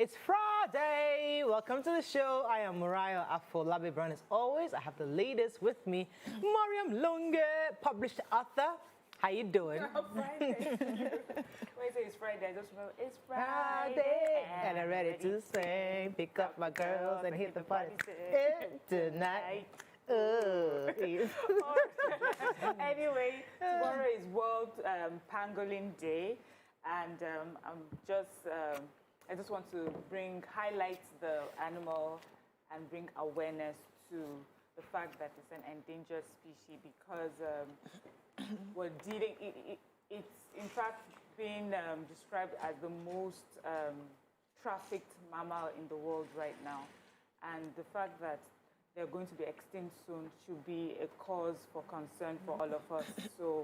It's Friday. Welcome to the show. I am Mariah Afolabi Brown. As always, I have the ladies with me. Mariam Lunge, published author. How you doing? Friday. When you say it's Friday, I just remember it's Friday. And I'm ready to sing. Pick up my girls and hit the party tonight. Anyway, tomorrow is World Pangolin Day, and I just want to highlight the animal and bring awareness to the fact that it's an endangered species because we're dealing. It's in fact being described as the most trafficked mammal in the world right now, and the fact that they're going to be extinct soon should be a cause for concern for all of us. So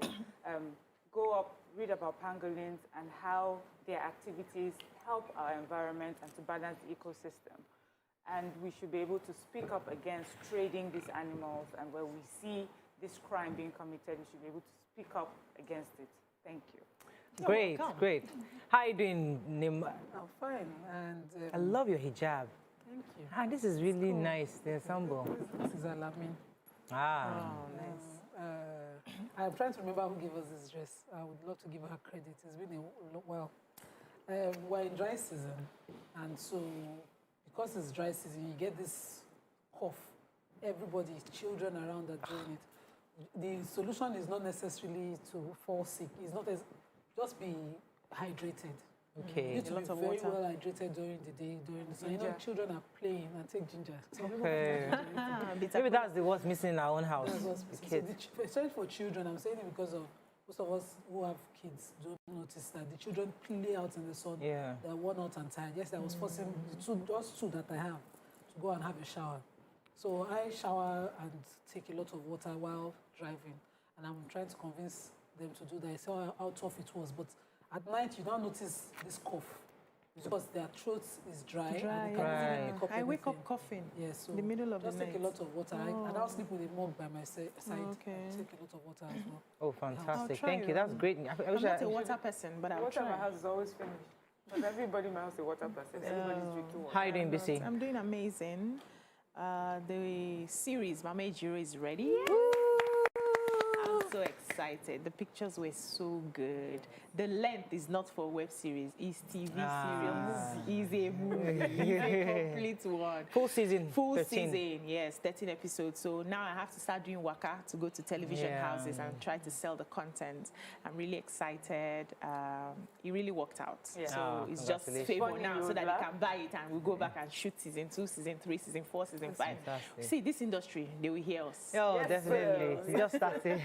go up, read about pangolins and how their activities help our environment and to balance the ecosystem. And we should be able to speak up against trading these animals, and where we see this crime being committed, we should be able to speak up against it. Thank you. Great, great. How are you doing, Nim? I'm fine. And I love your hijab. thank you. Ah, this is really nice, the ensemble. This is Alamin. Ah. Oh, nice. I'm trying to remember who gave us this dress. I would love to give her credit. It's been a while. We're in dry season, and so because it's dry season, you get this cough. Everybody, children around are doing it. The solution is not necessarily to fall sick. It's not just be hydrated. Okay. You need to be very well hydrated during the day, during the sun. You know, children are playing and take ginger. Okay. Maybe that's what's missing in our own house. That's what's The missing. kids. So especially for children, I'm saying it because of most of us who have kids don't notice that the children play out in the sun. Yeah. They're worn out and tired. Yes, I was forcing those two that I have to go and have a shower. So I shower and take a lot of water while driving, and I'm trying to convince them to do that. I saw how tough it was, but at night you don't notice this cough because their throat is dry. And they can't even make up I wake anything. up coughing. Yeah, so in the middle of the just night. take a lot of water. I now sleep with a mug by my side. Okay. And take a lot of water as well. Oh, fantastic. try Thank you. That's great. I I'm wish not I... a water person, but I'll Water in my try. house is always finished. But everybody in my house is a water person. Everybody's drinking water. How are you doing, Bissy? I'm doing amazing. The series, Mama Ejiro, is ready. I'm so excited. The pictures were so good. The length is not for web series. It's TV series. It's a movie. It's a complete one. Full season. Full 13. season, yes, 13 episodes. So now I have to start doing waka to go to television houses and try to sell the content. I'm really excited. It really worked out. Yeah. So it's just Congratulations. favor Funny now you so would that laugh. they can buy it and we go back and shoot season 2, season 3, season 4, season 5. fantastic. See, this industry, they will hear us. Oh, Yes, definitely. sir. We just started.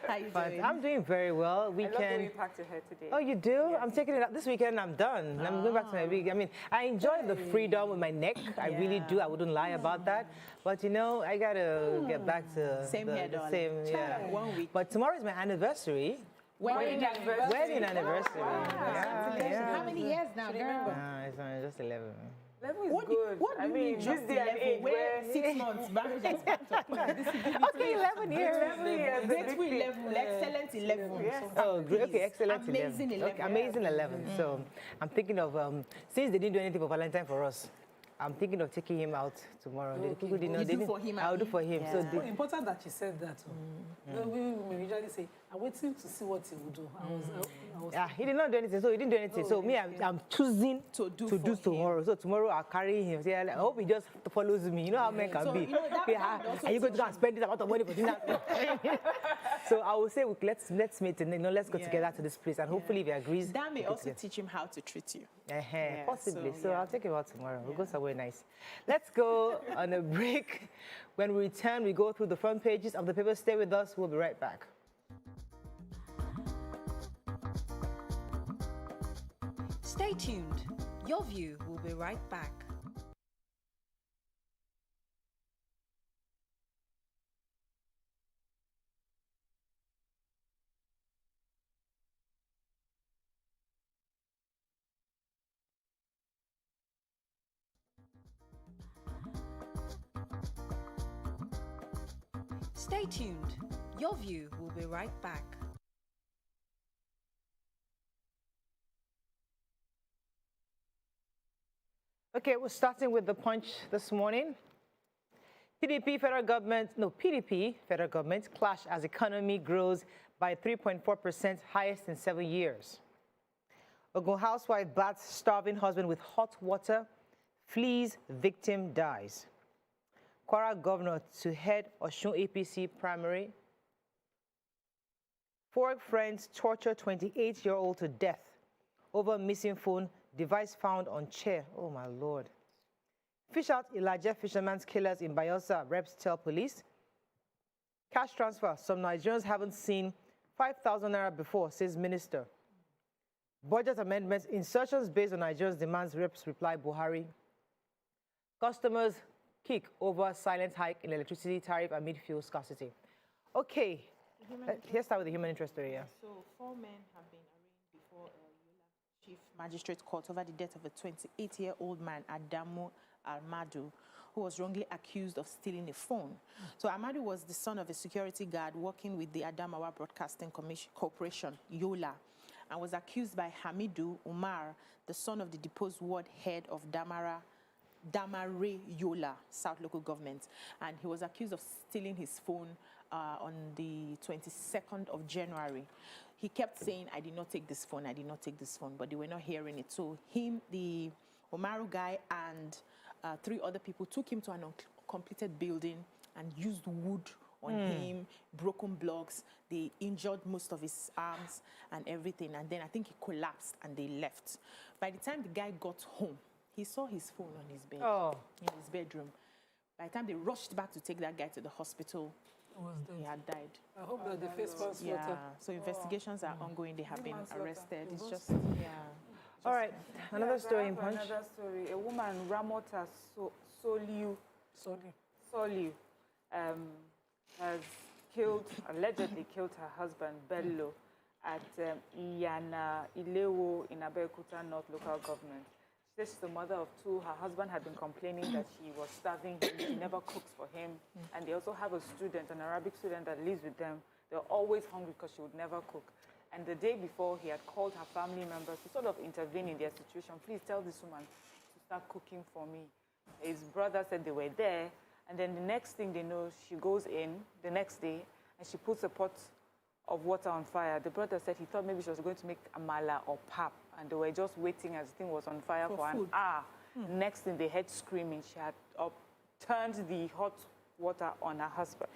How you But doing? I'm doing very well. I love the way Weekend. you packed your hair today. Oh, you do? I'm taking it up this weekend. I'm done. I'm going back to my week. I mean, I enjoy the freedom with my neck. I really do. I wouldn't lie about that. But you know, I gotta get back to Same here, darling. same. Yeah. 1 week. But tomorrow is my anniversary. Wedding anniversary. Wedding anniversary. How many years now, girl? It's just 11. 11 is What good. do you mean this just day and 11? age Where 6 months marriage has Okay, 11 years. Grateful 11, excellent 11. Yes. Oh, great. Okay, excellent. Amazing 11. Okay, amazing 11. So I'm thinking of, since they didn't do anything for Valentine for us, I'm thinking of taking him out tomorrow. Okay. They You do for him, I'll do Abi? for him. So It's important that you said that. We usually say, I'm waiting to see what he will do. I was yeah, he did not do anything, so he didn't do anything. So me, I'm choosing To do to for do him. tomorrow. So tomorrow I'll carry him. See, I hope he just follows me. You know how men can So, be. you know, that Yeah, would also are you going to go and spend this amount of money for dinner? So I will say, let's meet and let's go Yeah. together to this place, and hopefully if he agrees. That may we'll go also together. teach him how to treat you. Possibly. so, So yeah. I'll take him out tomorrow. We'll go somewhere nice. Let's go on a break. When we return, we go through the front pages of the paper. Stay with us. We'll be right back. Stay tuned. Your View will be right back. Stay tuned. Your View will be right back. Okay, we're starting with the punch this morning. PDP federal government clash as economy grows by 3.4%, highest in 7 years. Ogun housewife baths starving husband with hot water, flees, victim dies. Kwara governor to head Osun APC primary. 4 friends torture 28-year-old to death over missing phone, device found on chair. Oh my Lord. Fish out Elijah fisherman's killers in Bayelsa, reps tell police. Cash transfer, some Nigerians haven't seen 5,000 naira before, says minister. Budget amendments, insertions based on Nigerians' demands, reps reply Buhari. Customers kick over silent hike in electricity tariff amid fuel scarcity. Okay, let's start with the human interest story. Yeah. So 4 men have been arraigned before Yola Chief Magistrate Court over the death of a 28-year-old man, Adamu Almadu, who was wrongly accused of stealing a phone. So Almadu was the son of a security guard working with the Adamawa Broadcasting Corporation, Yola, and was accused by Hamidu Umar, the son of the deposed ward head of Damare Yola, South Local Government. And he was accused of stealing his phone on the 22nd of January. He kept saying, I did not take this phone, I did not take this phone, but they were not hearing it. So him, the Umaru guy, and 3 other people took him to an uncompleted building and used wood on him, broken blocks. They injured most of his arms and everything. And then I think he collapsed and they left. By the time the guy got home, he saw his phone on his bed, in his bedroom. By the time they rushed back to take that guy to the hospital, he had died. I hope that the face was water. So investigations are ongoing. They have been arrested. It's just, All right, another story in Punch. Another story. A woman, Ramota Soliu, has allegedly killed her husband, Bello, at Iyana Ilewo in Abeokuta North Local Government. She says she's the mother of 2. Her husband had been complaining that she was starving him. She never cooks for him. And they also have a student, an Arabic student that lives with them. They're always hungry because she would never cook. And the day before, he had called her family members to sort of intervene in their situation. Please tell this woman to start cooking for me. His brother said they were there. And then the next thing they know, she goes in the next day and she puts a pot of water on fire. The brother said he thought maybe she was going to make amala or pap. And they were just waiting as the thing was on fire for an hour. Next thing, they heard screaming. She had turned the hot water on her husband.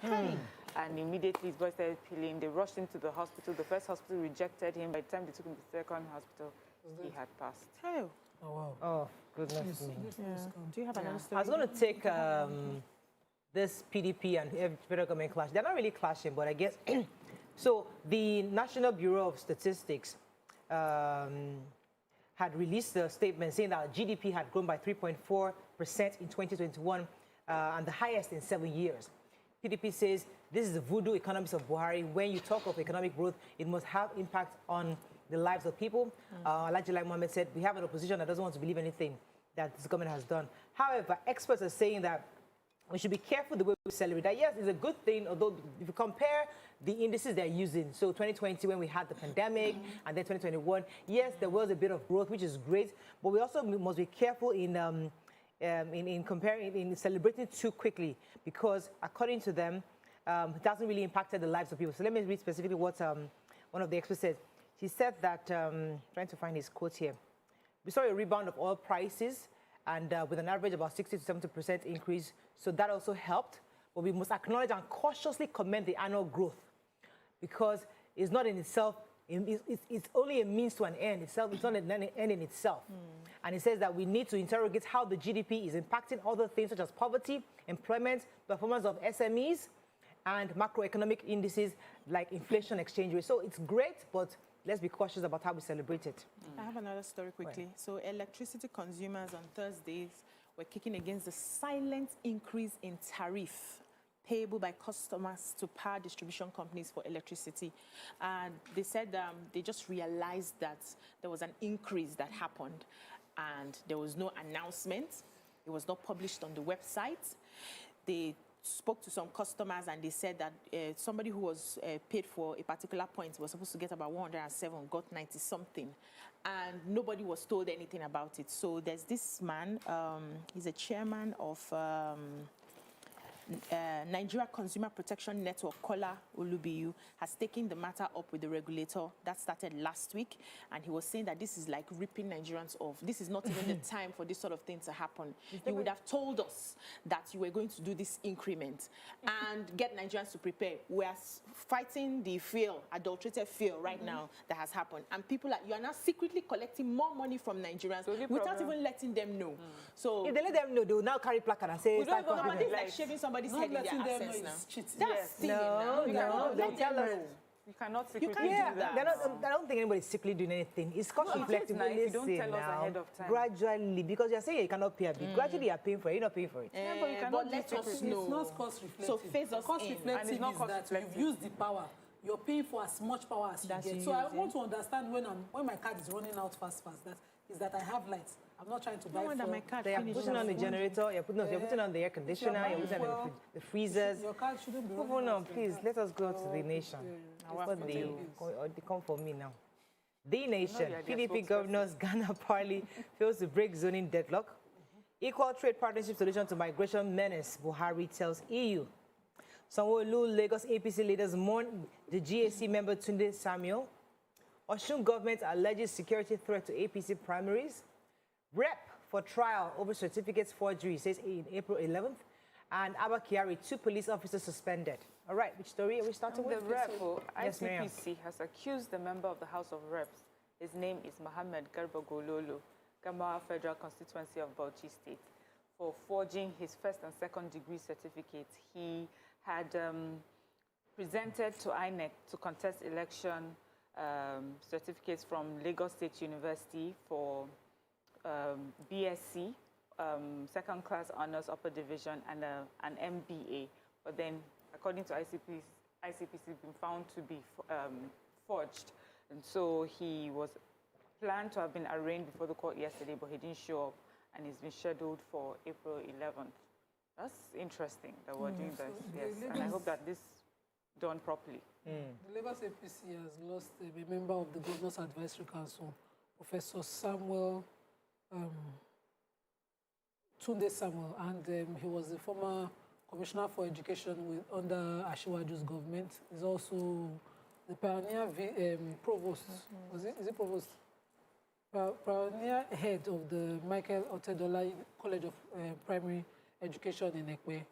And immediately his voice started peeling. They rushed him to the hospital. The first hospital rejected him. By the time they took him to the second hospital, he had passed. Oh, wow. Oh, goodness me. Do you have another story? I was going to take this PDP and federal government clash. They're not really clashing, but I guess... So the National Bureau of Statistics had released a statement saying that GDP had grown by 3.4% in 2021 and the highest in 7 years. PDP says this is the voodoo economics of Buhari. When you talk of economic growth, it must have impact on the lives of people. Like Mohammed said, we have an opposition that doesn't want to believe anything that this government has done. However, experts are saying that we should be careful the way we celebrate that. Yes, it's a good thing, although if you compare the indices they're using, so 2020 when we had the pandemic, and then 2021, yes, there was a bit of growth, which is great, but we also must be careful in celebrating too quickly, because according to them, it doesn't really impact the lives of people. So let me read specifically what one of the experts said. He said that, trying to find his quote here, we saw a rebound of oil prices, and with an average about 60 to 70% increase. So that also helped. But we must acknowledge and cautiously commend the annual growth, because it's not in itself, it's only a means to an end. It's not an end in itself. And it says that we need to interrogate how the GDP is impacting other things such as poverty, employment, performance of SMEs, and macroeconomic indices like inflation, exchange rate. So it's great, but let's be cautious about how we celebrate it. I have another story quickly. Right. So electricity consumers on Thursdays were kicking against the silent increase in tariff payable by customers to power distribution companies for electricity. And they said they just realized that there was an increase that happened and there was no announcement. It was not published on the website. They spoke to some customers and they said that somebody who was paid for a particular point was supposed to get about 107, got 90 something, and nobody was told anything about it. So there's this man, he's a chairman of Nigeria Consumer Protection Network, Kola Olubiyu, has taken the matter up with the regulator. That started last week, and he was saying that this is like ripping Nigerians off. This is not even the time for this sort of thing to happen. You would have told us that you were going to do this increment and get Nigerians to prepare. We are fighting the fuel, adulterated fuel right now that has happened, and people you are now secretly collecting more money from Nigerians without even letting them know. So if they let them know, they will now carry placard and say, we don't even know. It's like shaving somebody's head in their accents now. That's stealing now. They'll tell us. You cannot secretly can't do that. I don't think anybody's secretly doing anything. It's cost reflective. If you don't tell us ahead of time. Gradually, because you're saying you cannot pay a bit. Gradually, you're paying for it. You're not paying for it. But you cannot let us know. It's not cost reflective. So phase us cost in. reflective And it's not is cost that reflective. you've used the power. You're paying for as much power as you get. So I want to understand when my card is running out fast, that I have lights. I'm not trying to buy wonder my card They are putting on the generator, you're putting on the air conditioner, you're putting on the freezers. Your card shouldn't be Move on, please. Let us go to the nation. What they come for me now. The nation. PDP governors Ghana Parley fails to break zoning deadlock. Equal trade partnership solution to migration menace, Buhari tells EU. Sanwo-Olu Lagos APC leaders mourn the GAC member Tunde Samuel. Osun government alleges security threat to APC primaries. Rep for trial over certificates forgery, says in April 11th. And Abba Kyari, 2 police officers suspended. All right, which story are we starting with? The rep for Yes, Miriam. ICPC has accused the member of the House of Reps. His name is Mohammed Garba Gololo, Gamawa Federal Constituency of Bauchi State, for forging his first and second degree certificates. He had presented to INEC to contest election certificates from Lagos State University for BSc, second class honors upper division, and an MBA. But then, according to ICPC, been found to be forged. And so he was planned to have been arraigned before the court yesterday, but he didn't show up, and he's been scheduled for April 11th. That's interesting that we're doing this, yes. And I hope that this done properly. The Lagos APC has lost a member of the Governor's Advisory Council, Professor Samuel, Tunde Samuel, and he was the former Commissioner for Education under Ashiwaju's government. He's also the pioneer provost. Is it provost? Pioneer head of the Michael Otedola College of Primary Education in Ekwe.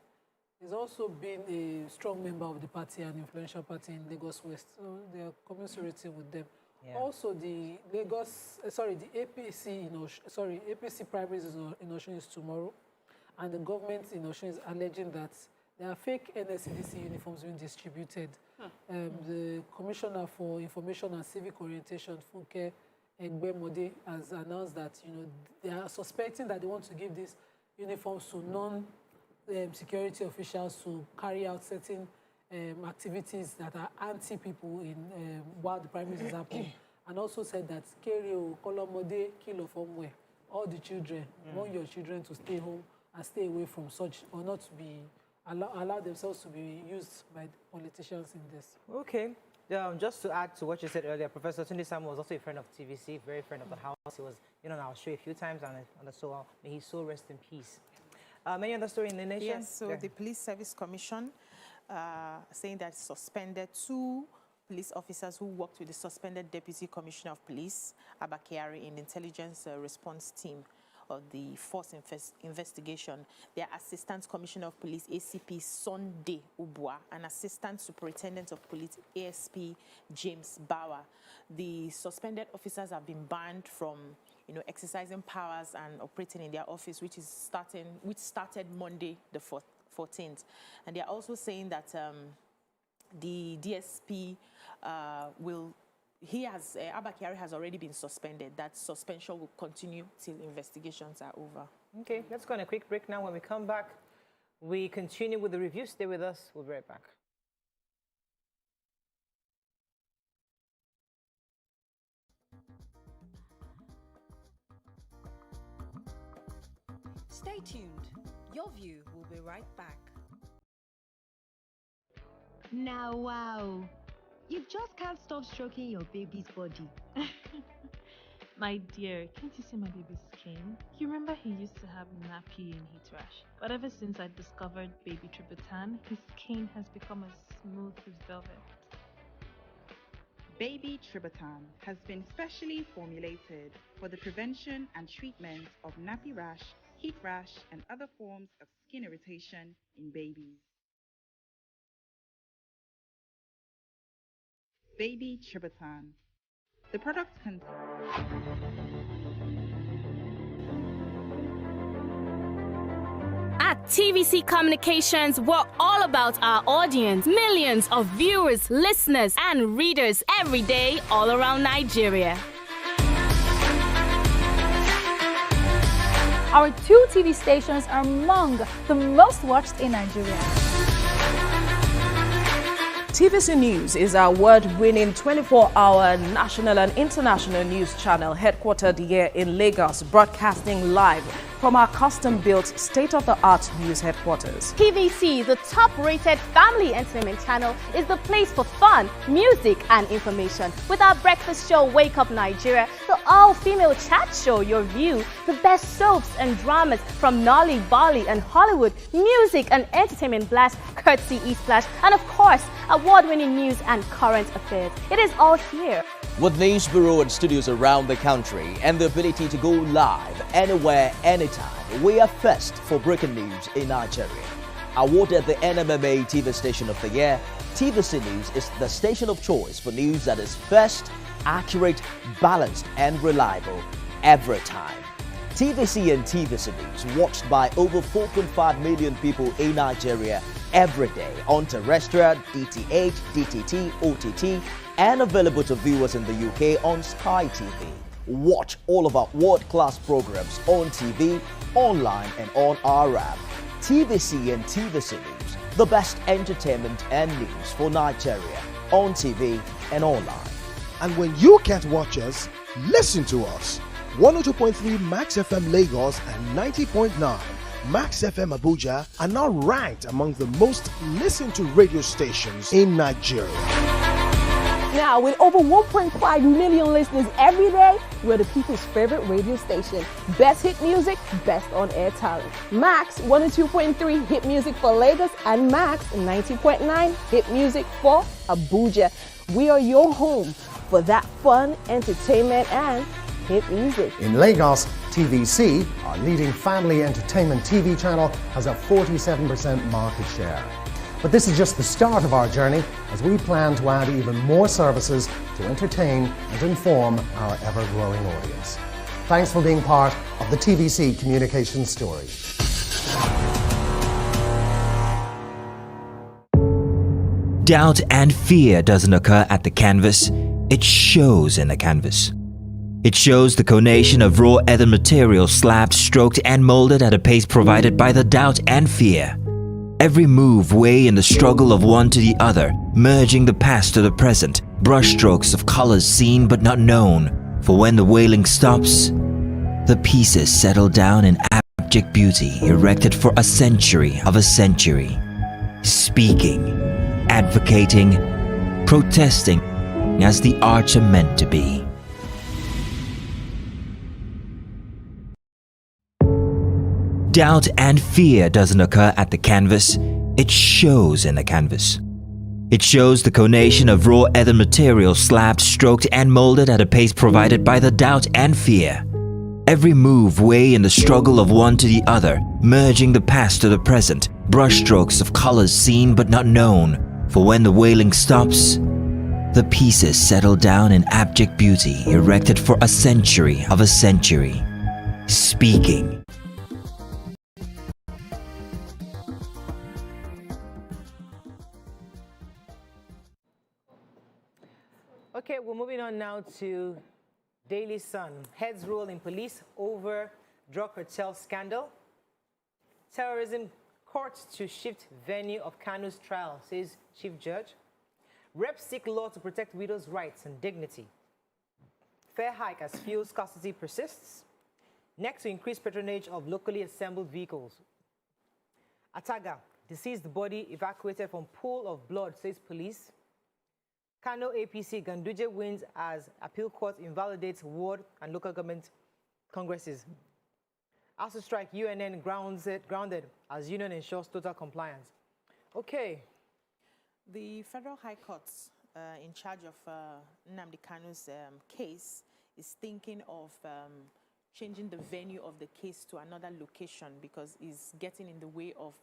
He's also been a strong member of the party and influential party in Lagos West. So they are commiserating with them. Yeah. Also, the APC APC primaries in Osun is tomorrow, and the government in Osun is alleging that there are fake NSCDC uniforms being distributed. The Commissioner for Information and Civic Orientation, Funke Egbemode, has announced that they are suspecting that they want to give these uniforms to non-security officials to carry out certain activities that are anti-people while the primaries is happening. And also said that Kerio, Kolomode, Kilo Formwe, all the children, want your children to stay home and stay away from such, or not to be, allow themselves to be used by politicians in this. Okay. Just to add to what you said earlier, Professor Tunde Samuel was also a friend of TVC, very friend of the house. He was on our show a few times, and so may his soul rest in peace. Any other story in the nation? Yes, so the Police Service Commission saying that suspended 2 police officers who worked with the suspended Deputy Commissioner of Police, Abba Kyari, in the intelligence response team of the force investigation. Their Assistant Commissioner of Police, ACP Sunday Ubwa, and Assistant Superintendent of Police, ASP James Bauer. The suspended officers have been banned from exercising powers and operating in their office, which started Monday the 14th. And they are also saying that the DSP Abba Kyari has already been suspended. That suspension will continue till investigations are over. Okay, let's go on a quick break now. When we come back, we continue with the review. Stay with us. We'll be right back. Stay tuned. Your View will be right back. Now, wow. You just can't stop stroking your baby's body. My dear, can't you see my baby's skin? You remember he used to have nappy and heat rash. But ever since I discovered baby Tributan, his skin has become as smooth as velvet. Baby Tributan has been specially formulated for the prevention and treatment of nappy rash, heat rash, and other forms of skin irritation in babies. Baby Tributan. The product contains At TVC Communications, we're all about our audience. Millions of viewers, listeners, and readers every day all around Nigeria. Our 2 TV stations are among the most watched in Nigeria. TVC News is our award-winning 24-hour national and international news channel headquartered here in Lagos, broadcasting live from our custom-built state-of-the-art news headquarters. TVC, the top-rated family entertainment channel, is the place for fun, music, and information. With our breakfast show, Wake Up Nigeria, the all-female chat show, YourView, the best soaps and dramas from Nolly, Bali, and Hollywood, music and entertainment blast, courtesy E-Splash, and of course, award-winning news and current affairs. It is all here. With news bureau and studios around the country and the ability to go live anywhere, anytime, we are first for breaking news in Nigeria. Awarded the NMMA TV Station of the Year, TVC News is the station of choice for news that is first, accurate, balanced, and reliable every time. TVC and TVC News watched by over 4.5 million people in Nigeria every day on terrestrial, DTH, DTT, OTT, and available to viewers in the UK on Sky TV. Watch all of our world-class programs on TV, online, and on our app. TVC and TVC News, the best entertainment and news for Nigeria on TV and online. And when you can't watch us, listen to us. 102.3 Max FM Lagos and 90.9 Max FM Abuja are now ranked among the most listened to radio stations in Nigeria. Now, with over 1.5 million listeners every day, we're the people's favorite radio station. Best hit music, best on-air talent. Max 102.3 hit music for Lagos and Max 90.9 hit music for Abuja. We are your home for that fun, entertainment, and hit music. In Lagos, TVC, our leading family entertainment TV channel, has a 47% market share. But this is just the start of our journey, as we plan to add even more services to entertain and inform our ever-growing audience. Thanks for being part of the TVC communication story. Doubt and fear doesn't occur at the canvas, it shows in the canvas. It shows the conation of raw earthen material slabbed, stroked, and molded at a pace provided by the doubt and fear. Every move way in the struggle of one to the other, merging the past to the present, brushstrokes of colors seen but not known. For when the wailing stops, the pieces settle down in abject beauty, erected for a century of a century. Speaking, advocating, protesting as the arts are meant to be. Doubt and fear doesn't occur at the canvas, it shows in the canvas. It shows the conation of raw earthen material slabbed, stroked, and molded at a pace provided by the doubt and fear. Every move way in the struggle of one to the other, merging the past to the present, brushstrokes of colors seen but not known. For when the wailing stops, the pieces settle down in abject beauty, erected for a century of a century. Speaking. Okay, we're moving on now to Daily Sun. Heads roll in police over drug cartel scandal. Terrorism court to shift venue of Kanu's trial, says Chief Judge. Reps seek law to protect widows' rights and dignity. Fare hike as fuel scarcity persists. Next to increase patronage of locally assembled vehicles. Ataga, Deceased body evacuated from pool of blood, says police. Kano APC Ganduje wins as appeal court invalidates ward and local government congresses. ASU strike, UNN grounded as union ensures total compliance. Okay. The Federal High Court in charge of Nnamdi Kanu's case is thinking of changing the venue of the case to another location because it's getting in the way of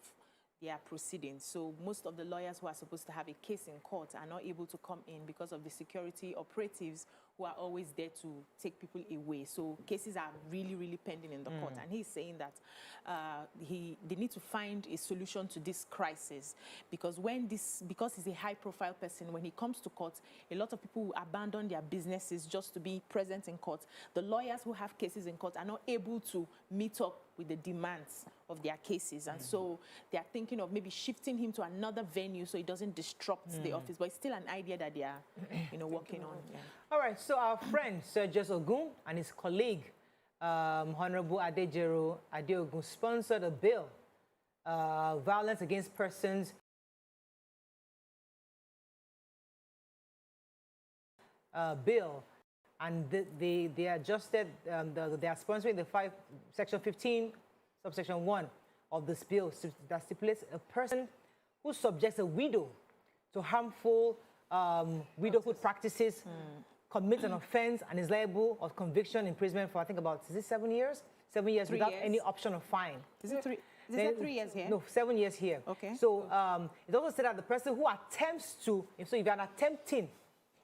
their proceedings. So most of the lawyers who are supposed to have a case in court are not able to come in because of the security operatives who are always there to take people away. So cases are really, really pending in the court. And he's saying that they need to find a solution to this crisis because because he's a high-profile person, when he comes to court, a lot of people will abandon their businesses just to be present in court. The lawyers who have cases in court are not able to meet up with the demands of their cases. And so they are thinking of maybe shifting him to another venue so it doesn't disrupt the office. But it's still an idea that they are, working on. Yeah. All right, so our friend, Sir Jess Ogun, and his colleague, Honorable Adejero Adeogun, sponsored a bill, Violence Against Persons bill, and they adjusted, they are sponsoring the Section 15, subsection 1 of this bill that stipulates a person who subjects a widow to harmful widowhood practices commits an offense and is liable of conviction, imprisonment for, I think, about, is it 7 years? 7 years without any option of fine. Is it 3? Is it 3 years here? No, 7 years here. Okay. So it also said that the person who attempts to, so if you're attempting,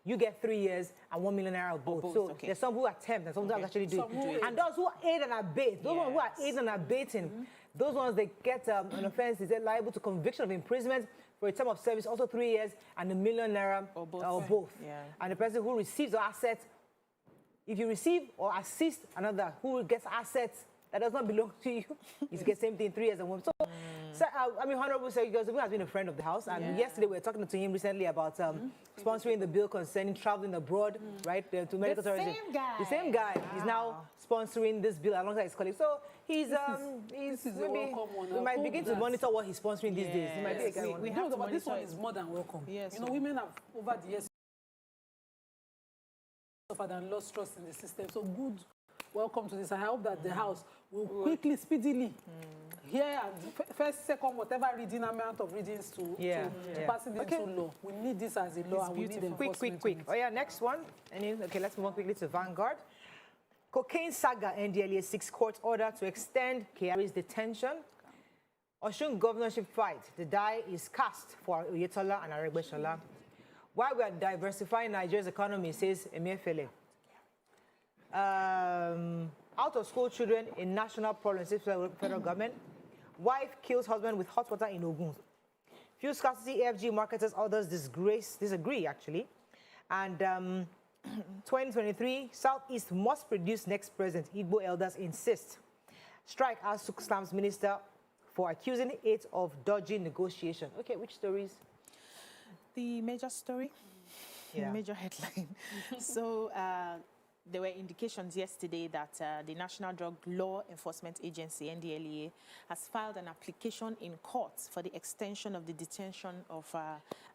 you get 3 years and 1 million naira of both. So there's some who attempt and some who actually do it. And those who aid and abet, those ones who are aiding and abetting, those ones, they get an offense, is liable to conviction of imprisonment for a term of service, also 3 years, and 1 million naira or both. Yeah. And the person who receives the assets, if you receive or assist another who gets assets that does not belong to you, you get the same thing, 3 years and 1. So, I mean, Honorable Sir Yugozubu has been a friend of the house, and yesterday we were talking to him recently about sponsoring the bill concerning traveling abroad, right, to medical tourism. The same guy. Wow. Is now sponsoring this bill alongside his colleagues. So he's maybe we might begin to monitor what he's sponsoring these days. He might be a guy we have to, but this one is more than welcome. Yes, women have over the years suffered and lost trust in the system. So good. Welcome to this. I hope that the House will quickly, speedily hear and first, second, whatever reading amount of readings to pass it into law. We need this as a law. And we need enforcement. Quick. Oh yeah, next one. Okay, let's move on quickly to Vanguard. Cocaine saga NDLEA 6 court order to extend Kyari's detention. Osun governorship fight. The die is cast for Oyetola and Aregbesola. While we are diversifying Nigeria's economy, says Emefiele. Out-of-school children in national problem, says federal government. Wife kills husband with hot water in Ogun. Fuel scarcity, AFG marketers, others disagree, actually. And 2023, Southeast must produce next president, Igbo elders insist. Strike as slams minister for accusing it of dodgy negotiation. Okay, which stories? The major story, the major headline. So there were indications yesterday that the National Drug Law Enforcement Agency, NDLEA, has filed an application in court for the extension of the detention of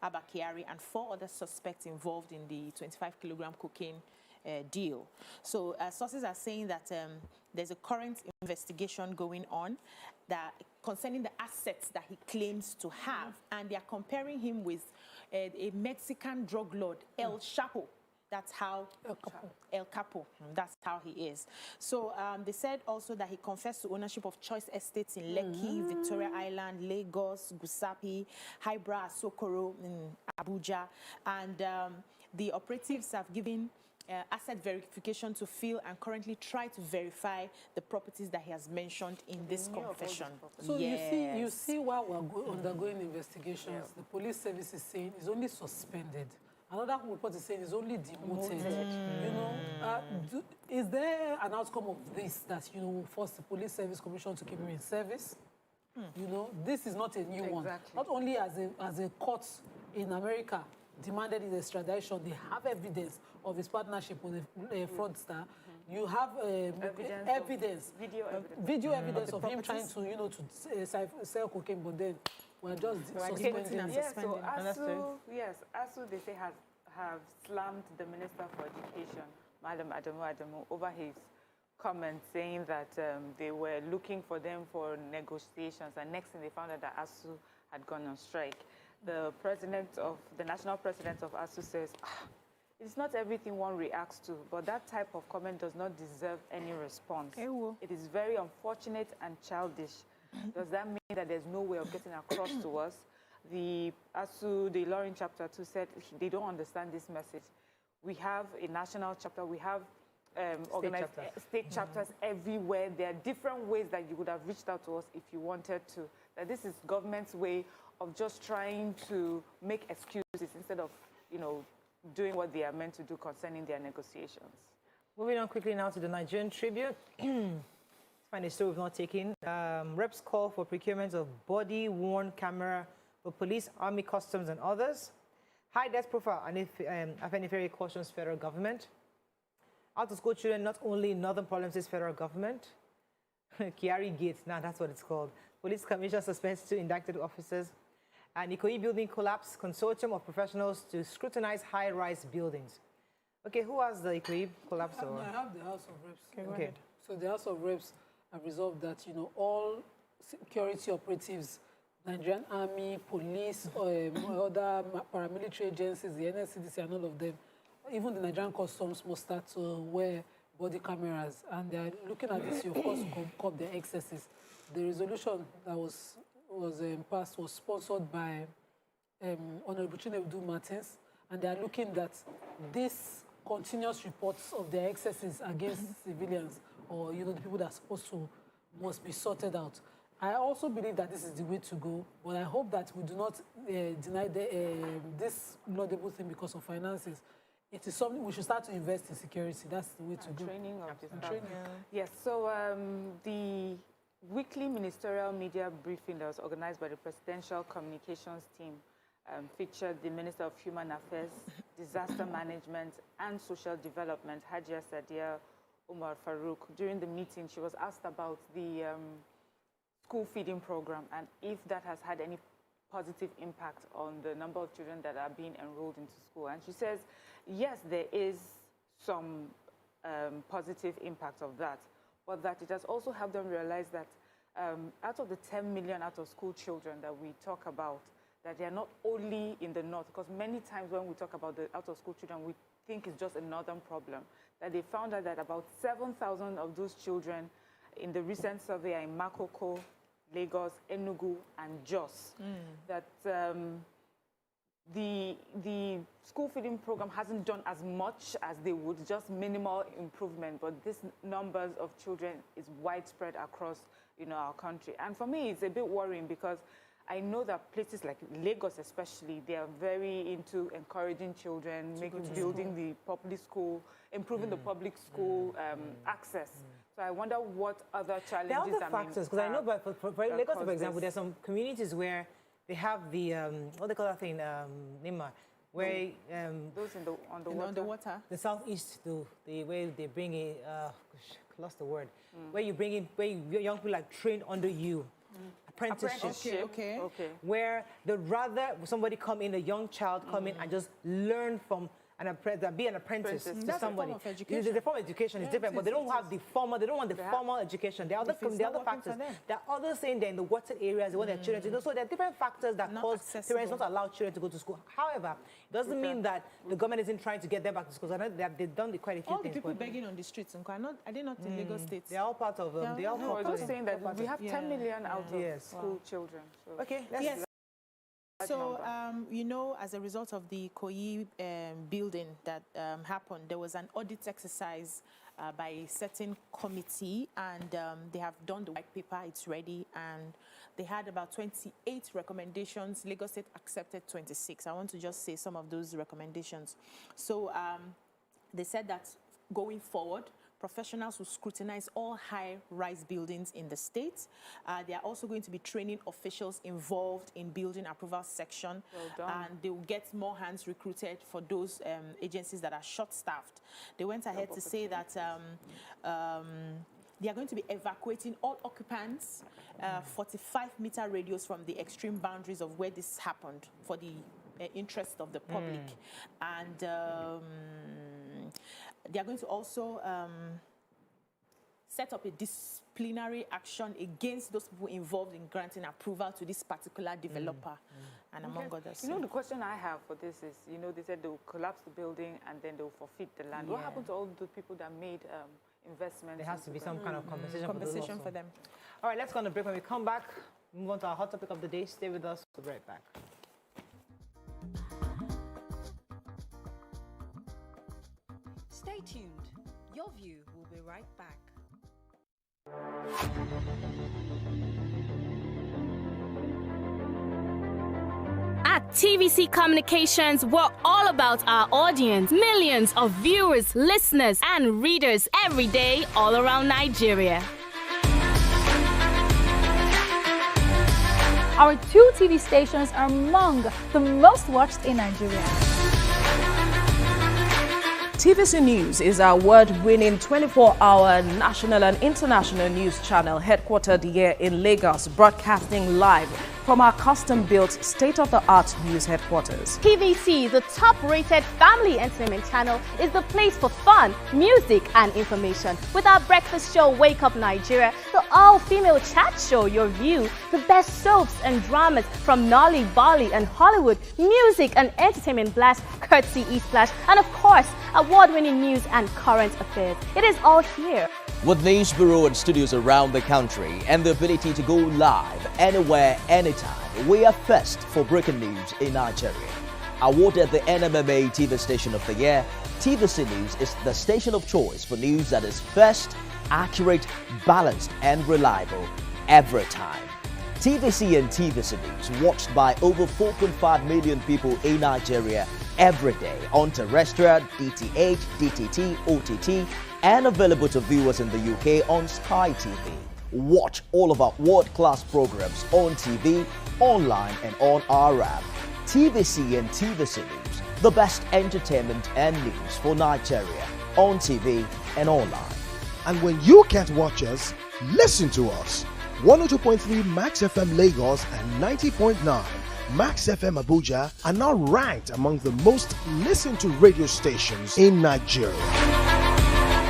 Abba Kyari and 4 other suspects involved in the 25-kilogram cocaine deal. So sources are saying that there's a current investigation going on that concerning the assets that he claims to have, and they are comparing him with a Mexican drug lord, El Chapo. That's how El Capo. That's how he is. So they said also that he confessed to ownership of choice estates in Lekki, Victoria Island, Lagos, Gusapi, Hybra, Sokoro, in Abuja, and the operatives have given asset verification to Phil and currently try to verify the properties that he has mentioned in this confession. So you see while we're undergoing investigations, the police service is saying it's only suspended. Another report is saying it's only demoted. You know, is there an outcome of this that will force the Police Service Commission to keep him in service? You know, this is not a new one. Not only as a court in America demanded his extradition, they have evidence of his partnership with a fraudster. You have video evidence of him trying to, to sell cocaine, but then We're just suspending. suspending. Yeah, so ASU, they say, have slammed the Minister for Education, Madam Adamu, over his comments saying that they were looking for them for negotiations, and next thing they found out that ASU had gone on strike. The national president of ASU says, it's not everything one reacts to, but that type of comment does not deserve any response. It is very unfortunate and childish. Does that mean that there's no way of getting across to us? The ASU, the Loring chapter 2 said they don't understand this message. We have a national chapter, we have organized state chapters everywhere. There are different ways that you would have reached out to us if you wanted to. That this is government's way of just trying to make excuses instead of, doing what they are meant to do concerning their negotiations. Moving on quickly now to the Nigerian Tribune. Find a story we've not taken. Reps call for procurement of body-worn camera for police, army, customs, and others. High death profile, and if Afenifere cautions federal government. Out-of-school children, not only northern problems, says federal government. Kiari Gate, now that's what it's called. Police commission suspends 2 indicted officers. And Ikoyi building collapse, consortium of professionals to scrutinize high-rise buildings. Okay, who has the Ikoyi collapse? I have the House of Reps. Okay. So the House of Reps have resolved that, all security operatives, Nigerian Army, police, other paramilitary agencies, the NSCDC and all of them, even the Nigerian Customs must start to wear body cameras. And they are looking at this, of course, to curb their excesses. The resolution that was passed was sponsored by Honorable Chinedu Martins, and they are looking at these continuous reports of their excesses against civilians or the people that are supposed to must be sorted out. I also believe that this is the way to go, but I hope that we do not deny this laudable thing because of finances. It is something we should start to invest in security. That's the way to go. Training of the staff. Yes, so the weekly ministerial media briefing that was organized by the Presidential Communications team featured the Minister of Human Affairs, Disaster Management and Social Development, Hajia Sadia Umar Farouk. During the meeting, she was asked about the school feeding program and if that has had any positive impact on the number of children that are being enrolled into school. And she says, yes, there is some positive impact of that, but that it has also helped them realize that out of the 10 million out-of-school children that we talk about, that they are not only in the north, because many times when we talk about the out-of-school children, we think it's just a northern problem, that they found out that about 7,000 of those children in the recent survey are in Makoko, Lagos, Enugu, and Jos. That the school feeding program hasn't done as much as they would, just minimal improvement, but this numbers of children is widespread across our country. And for me, it's a bit worrying because I know that places like Lagos especially, they are very into encouraging children, building the public school, improving the public school access. So I wonder what other challenges there are other factors, because I know, but for Lagos, for example, there's some communities where they have the, what they call that thing, Nima, where... those on the water? The southeast, the way they bring in, lost the word, where you bring in, where young people are trained under you. Apprenticeship. Okay. Where they'd rather somebody come in, a young child come in and just learn from be an apprentice to That's somebody. A form of education. The form of education is different, but they don't have the formal. They don't want the formal education. There are other factors. There are others saying they're in the water areas. They want their children to. So there are different factors that cause parents not to allow children to go to school. However, it doesn't mean that the government isn't trying to get them back to school. I know they've done quite a few all things. The people begging on the streets, are they not in Lagos State? They are all part of. They are all part of. Just saying that we have 10 million out of school children. So. Okay. Yes. So, as a result of the Koyi building that happened, there was an audit exercise by a certain committee, and they have done the white paper, it's ready, and they had about 28 recommendations. Lagos State accepted 26. I want to just say some of those recommendations. So, they said that going forward, professionals will scrutinize all high-rise buildings in the state. They are also going to be training officials involved in building approval section. And they will get more hands recruited for those agencies that are short-staffed. They went ahead to say that they are going to be evacuating all occupants 45-meter radius from the extreme boundaries of where this happened for the interest of the public. And they are going to also set up a disciplinary action against those people involved in granting approval to this particular developer, and among others. You know, the question I have for this is, you know, they said they'll collapse the building and then they'll forfeit the land. What happened to all the people that made investments? There has to be some kind of compensation for them. All right, let's go on a break. When we come back, move on to our hot topic of the day. Stay with us. We'll be right back. Stay tuned. Your View will be right back. At TVC Communications, we're all about our audience. Millions of viewers, listeners, and readers every day all around Nigeria. Our 2 TV stations are among the most watched in Nigeria. TVC News is our award-winning 24-hour national and international news channel headquartered here in Lagos, broadcasting live from our custom-built state-of-the-art news headquarters. TVC, the top-rated family entertainment channel, is the place for fun, music, and information. With our breakfast show, Wake Up Nigeria, the all-female chat show, YourView, the best soaps and dramas from Nolly, Bali, and Hollywood, music and entertainment blast, courtesy E-Splash, and of course, award-winning news and current affairs. It is all here. With news bureau and studios around the country and the ability to go live anywhere, anytime, we are first for breaking news in Nigeria. Awarded the NMMA TV Station of the Year, TVC News is the station of choice for news that is first, accurate, balanced, and reliable every time. TVC and TVC News watched by over 4.5 million people in Nigeria every day on terrestrial, DTH, DTT, OTT, and available to viewers in the UK on Sky TV. Watch all of our world-class programs on TV, online, and on our app. TVC and TVC News, the best entertainment and news for Nigeria on TV and online. And when you can't watch us, listen to us. 102.3 Max FM Lagos and 90.9 Max FM Abuja are now ranked among the most listened to radio stations in Nigeria.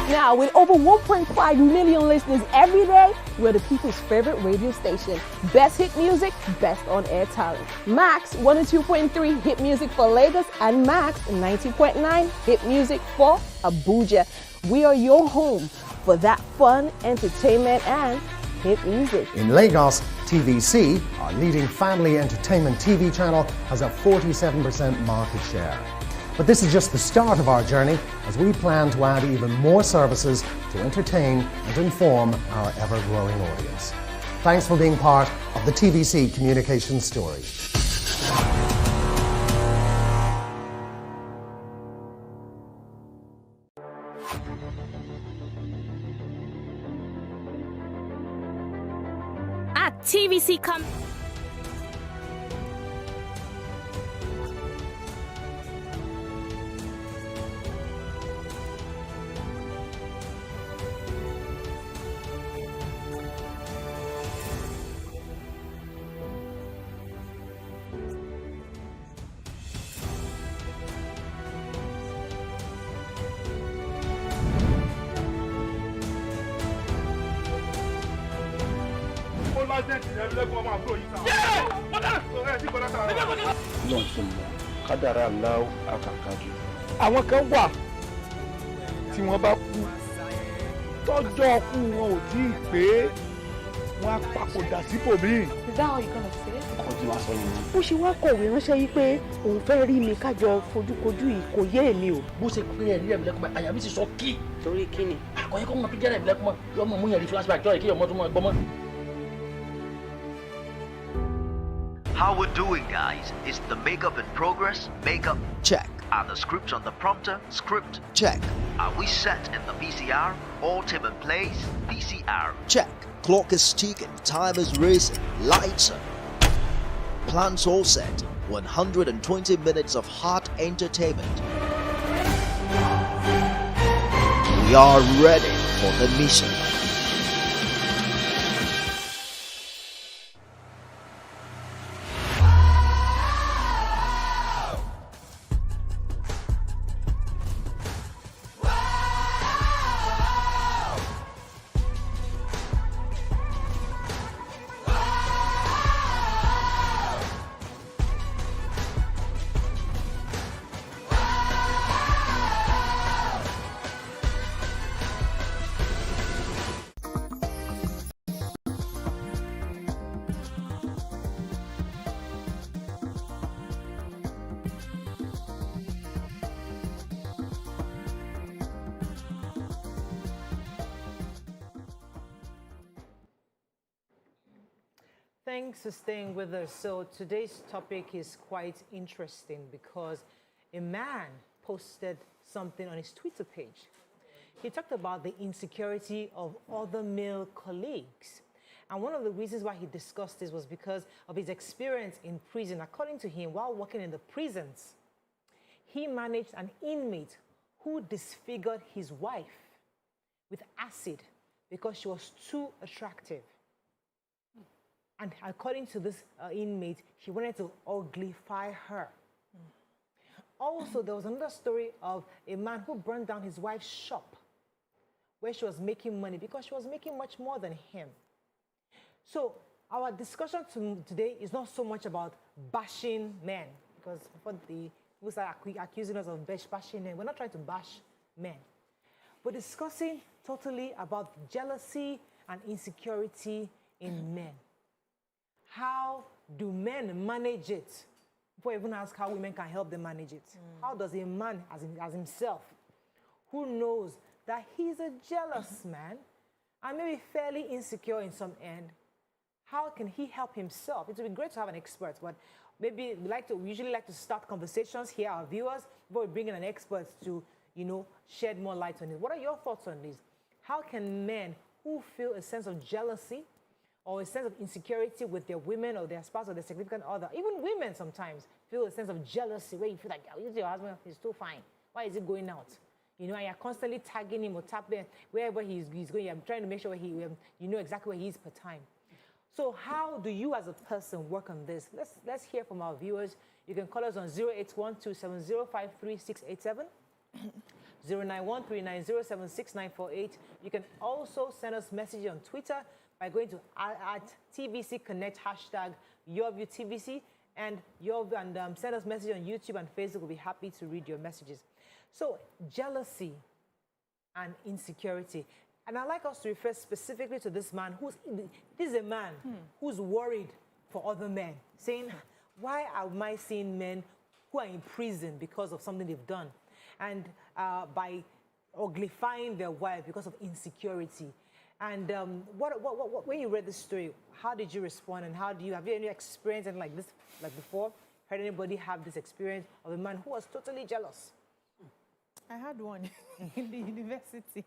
Now, with over 1.5 million listeners every day, we're the people's favorite radio station. Best hit music, best on-air talent. Max 102.3 hit music for Lagos and Max 90.9 hit music for Abuja. We are your home for that fun, entertainment, and hit music. In Lagos, TVC, our leading family entertainment TV channel, has a 47% market share. But this is just the start of our journey, as we plan to add even more services to entertain and inform our ever-growing audience. Thanks for being part of the TVC communication story. At TVC àwọn kan wà tí wọ́n bá kú tọ́jọ́ ọkú wọn ò tí ì pé wọ́n á papòdà síbòmíì. Is that how you're gonna say it? ọkọ tí wàá sọ nìyẹn. Bó ṣe wá kọ̀wé ránṣẹ́ yìí pé òun fẹ́ rí mi kájọ fojúkojú yìí kò yé èmi o. bó ṣe pé ẹ̀rí ẹ̀mí lẹ́kọ̀ọ́ àyà mi ti sọ kí. Torí kí ni? àkọ́yẹ́ kọ́ mọ̀ pé jẹ́rẹ̀ ẹ̀mí lẹ́kọ̀ọ́ yọmọ mú yẹn rí flashback jọ́ ìkéyọ̀ mọ́tò mọ́ ẹgbọ́n mọ́. How we're doing, guys? Is the makeup in progress? Makeup check. Are the scripts on the prompter? Script check. Are we set in the PCR? All team in place? PCR check. Clock is ticking, time is racing, lights are. Plans all set. 120 minutes of hot entertainment. We are ready for the mission. Thanks for staying with us. So today's topic is quite interesting because a man posted something on his Twitter page. He talked about the insecurity of other male colleagues. And one of the reasons why he discussed this was because of his experience in prison. According to him, while working in the prisons, he managed an inmate who disfigured his wife with acid because she was too attractive. And according to this inmate, he wanted to uglify her. Also, there was another story of a man who burned down his wife's shop where she was making money because she was making much more than him. So our discussion today is not so much about bashing men, because before the people start accusing us of bashing men, we're not trying to bash men. We're discussing totally about jealousy and insecurity in men. How do men manage it? Before I even ask how women can help them manage it. How does a man as himself, who knows that he's a jealous man and maybe fairly insecure in some end, how can he help himself? It would be great to have an expert, but maybe we usually like to start conversations here, our viewers, before we bring in an expert to, shed more light on it. What are your thoughts on this? How can men who feel a sense of jealousy or a sense of insecurity with their women or their spouse or their significant other, even women sometimes feel a sense of jealousy where you feel like, oh, your husband is too fine. Why is he going out? And you're constantly tagging him or tapping wherever he's going. I'm trying to make sure you know exactly where he is per time. So how do you as a person work on this? Let's hear from our viewers. You can call us on 0812705367, 09139076948. You can also send us messages on Twitter by going to @TVC Connect #YourView TVC and send us messages on YouTube and Facebook. We'll be happy to read your messages. So jealousy and insecurity. And I'd like us to refer specifically to this man this is a man who's worried for other men, saying, why am I seeing men who are in prison because of something they've done? And by uglifying their wife because of insecurity. And when you read this story, how did you respond? And have you any experience and like this, like before? Heard anybody have this experience of a man who was totally jealous? I had one in the university.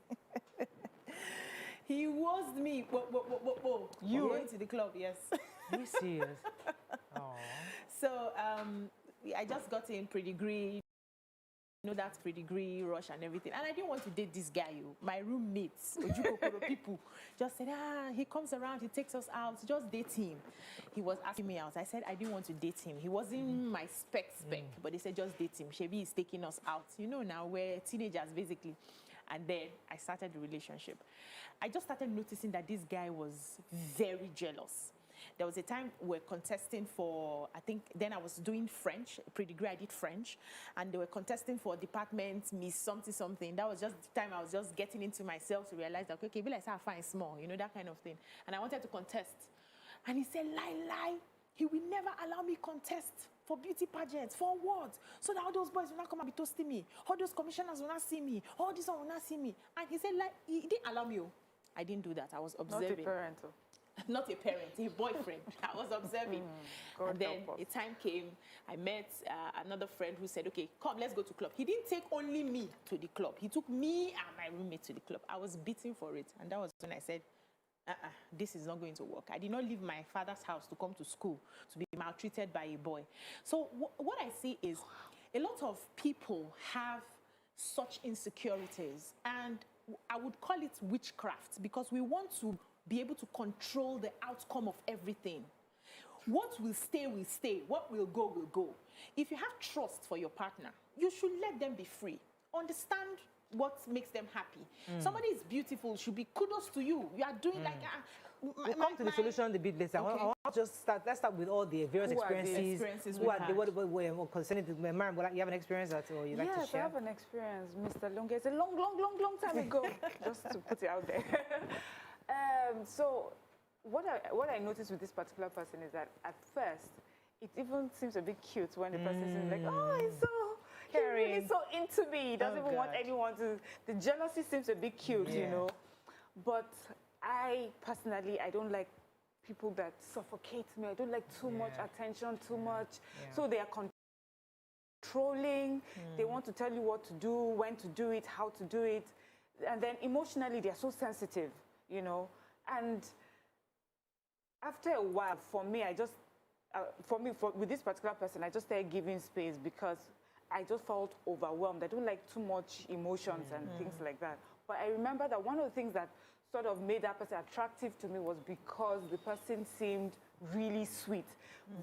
He was me. Whoa. You went to the club, yes. Are you serious? So I just got in pre-degree. That's pre-degree rush and everything. And I didn't want to date this guy. My roommates, Ojukokoro people, just said, he comes around, he takes us out, just date him. He was asking me out. I said I didn't want to date him. He wasn't my spec, but they said just date him. Shebi is taking us out. Now we're teenagers basically. And then I started the relationship. I just started noticing that this guy was very jealous. There was a time we were contesting for, I think then I was doing French, pre-degree I did French, and they were contesting for department, Miss something. That was just the time I was just getting into myself to realize that, okay, be like I find small, that kind of thing. And I wanted to contest. And he said, lie. He will never allow me contest for beauty pageants. For what? So that all those boys will not come and be toasting me. All those commissioners will not see me. All this one will not see me. And he said, he didn't allow me. I didn't do that. I was observing. Not a parent. Not a parent, a boyfriend. I was observing. And then a time came, I met another friend who said, okay, come, let's go to club. He didn't take only me to the club. He took me and my roommate to the club. I was beating for it. And that was when I said, this is not going to work. I did not leave my father's house to come to school to be maltreated by a boy. So what I see is a lot of people have such insecurities. And I would call it witchcraft because we want to be able to control the outcome of everything. What will stay will stay. What will go will go. If you have trust for your partner, you should let them be free. Understand what makes them happy. Somebody is beautiful, should be kudos to you. You are doing like... we'll come to the solution a bit later. Okay. I want to just start. Let's start with all the various experiences. What concerning the marriage? You have an experience that or you like to share? Yes, I have an experience, Mr. Lunga. It's a long time ago, just to put it out there. So what I noticed with this particular person is that at first, it even seems a bit cute when the person seems like, oh, he's really so into me. He doesn't even want anyone to... The jealousy seems a bit cute, But I personally, I don't like people that suffocate me. I don't like too much attention, too much. So they are controlling. They want to tell you what to do, when to do it, how to do it. And then emotionally, they're so sensitive, you know. And after a while, for me, with this particular person, I just started giving space because I just felt overwhelmed. I don't like too much emotions and things like that. But I remember that one of the things that sort of made that person attractive to me was because the person seemed really sweet,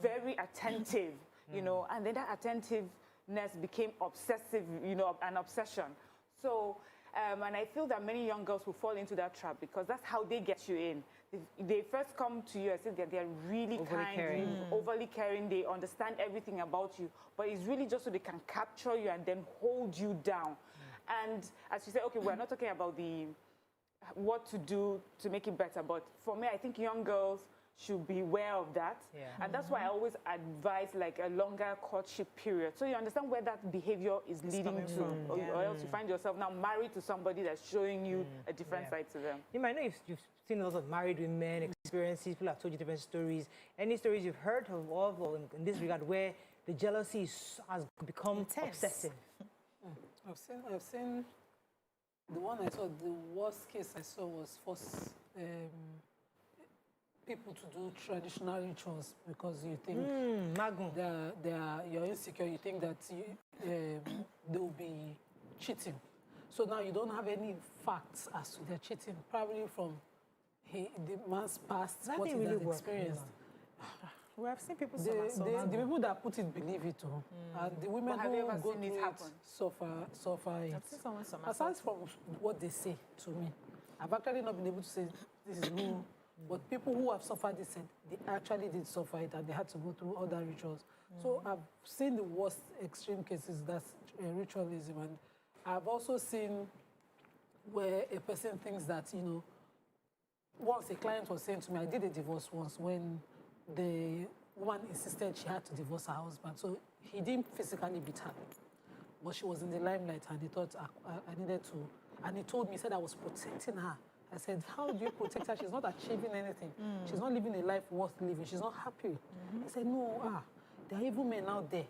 very attentive, you know, and then that attentiveness became obsessive, you know, an obsession. So, and I feel that many young girls will fall into that trap because that's how they get you in. They first come to you and say that they're really overly caring, they understand everything about you, but it's really just so they can capture you and then hold you down. And as you say, okay, we're not talking about what to do to make it better, but for me, I think young girls should be aware of that. And that's why I always advise like a longer courtship period. So you understand where that behavior is leading to, or else you find yourself now married to somebody that's showing you a different side to them. You might know you've seen a lot of married women, experiences, people have told you different stories. Any stories you've heard of or in this regard where the jealousy has become obsessive? I've seen the one I saw, the worst case I saw was force people to do traditional rituals because you think you're insecure, you think that they'll be cheating. So now you don't have any facts as to their cheating, probably from the man's past, what he has experienced. We have seen people the people that put it believe it too. And the women who go through it suffer it. Aside from what they say to me, I've actually not been able to say this is no, but people who have suffered this said they actually did suffer it and they had to go through other rituals. So I've seen the worst extreme cases, that's ritualism, and I've also seen where a person thinks that, you know, once a client was saying to me, I did a divorce once when the woman insisted she had to divorce her husband. So he didn't physically beat her, but she was in the limelight and he thought I needed to. And he told me, he said I was protecting her. I said, how do you protect her? She's not achieving anything. She's not living a life worth living. She's not happy. He said, no, there are evil men out there.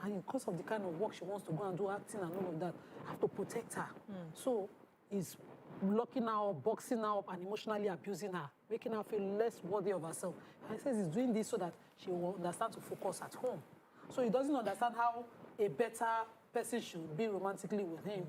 And because of the kind of work she wants to go and do, acting and all of that, I have to protect her. So he's locking her up, boxing her up, and emotionally abusing her, making her feel less worthy of herself. And he says he's doing this so that she will understand to focus at home. So he doesn't understand how a better person should be romantically with him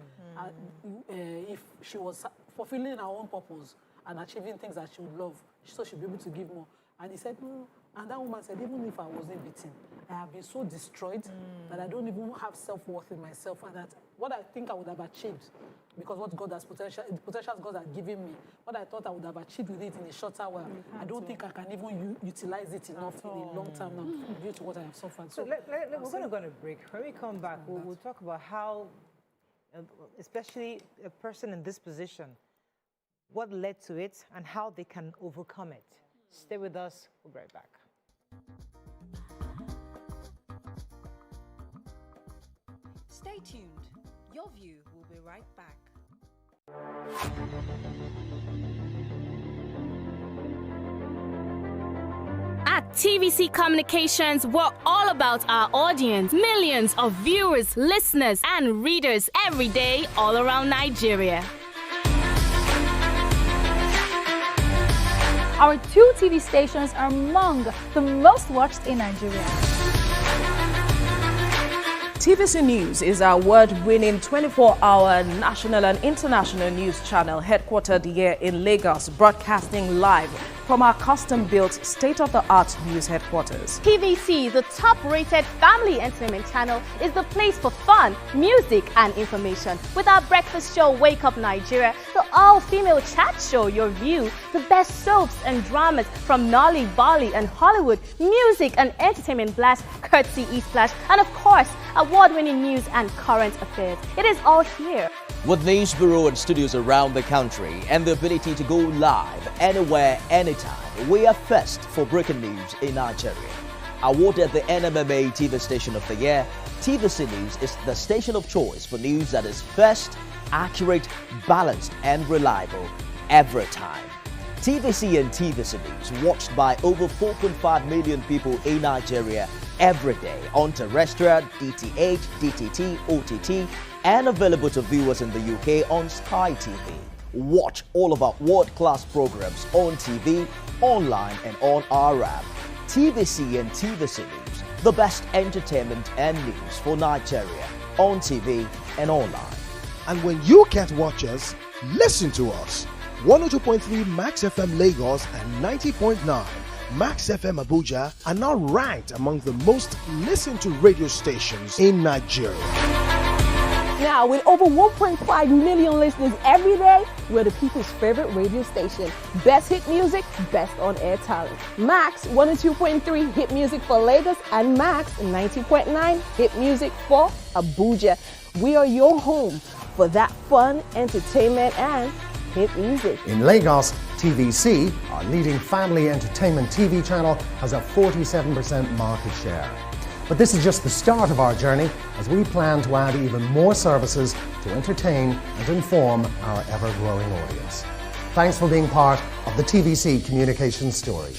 if she was fulfilling her own purpose and achieving things that she would love, so she'll be able to give more. And he said, no. And that woman said, even if I wasn't beaten, I have been so destroyed that I don't even have self-worth in myself, and that what I think I would have achieved, because what God has the potentials God has given me, what I thought I would have achieved with it in a shorter while, I don't think I can even utilize it enough in a long time now due to what I have suffered. So we're going to go on a break. When we come back, we'll talk about how, especially a person in this position, what led to it and how they can overcome it. Stay with us. We'll be right back. Stay tuned. Your View will be right back. At TVC Communications, we're all about our audience. Millions of viewers, listeners, and readers every day all around Nigeria. Our 2 TV stations are among the most watched in Nigeria. TVC News is our award-winning 24-hour national and international news channel headquartered here in Lagos, broadcasting live from our custom-built state-of-the-art news headquarters. TVC, the top-rated family entertainment channel, is the place for fun, music, and information. With our breakfast show, Wake Up Nigeria, the all-female chat show, Your View, the best soaps and dramas from Nolly, Bolly, and Hollywood, music and entertainment blast, courtesy E-Splash, and of course, award-winning news and current affairs. It is all here. With news bureau and studios around the country and the ability to go live anywhere, anytime, we are first for breaking news in Nigeria. Awarded the NMMA TV Station of the Year, TVC News is the station of choice for news that is first, accurate, balanced, and reliable every time. TVC and TVC News, watched by over 4.5 million people in Nigeria every day on terrestrial, DTH, DTT, OTT, and available to viewers in the UK on Sky TV. Watch all of our world-class programs on TV, online, and on our app. TVC and TVC News, the best entertainment and news for Nigeria on TV and online. And when you can't watch us, listen to us. 102.3 Max FM Lagos and 90.9 Max FM Abuja are now ranked among the most listened to radio stations in Nigeria. Now, with over 1.5 million listeners every day, we're the people's favorite radio station. Best hit music, best on-air talent. Max 102.3 hit music for Lagos and Max 90.9 hit music for Abuja. We are your home for that fun, entertainment, and hit music. In Lagos, TVC, our leading family entertainment TV channel, has a 47% market share. But this is just the start of our journey, as we plan to add even more services to entertain and inform our ever-growing audience. Thanks for being part of the TVC communication story.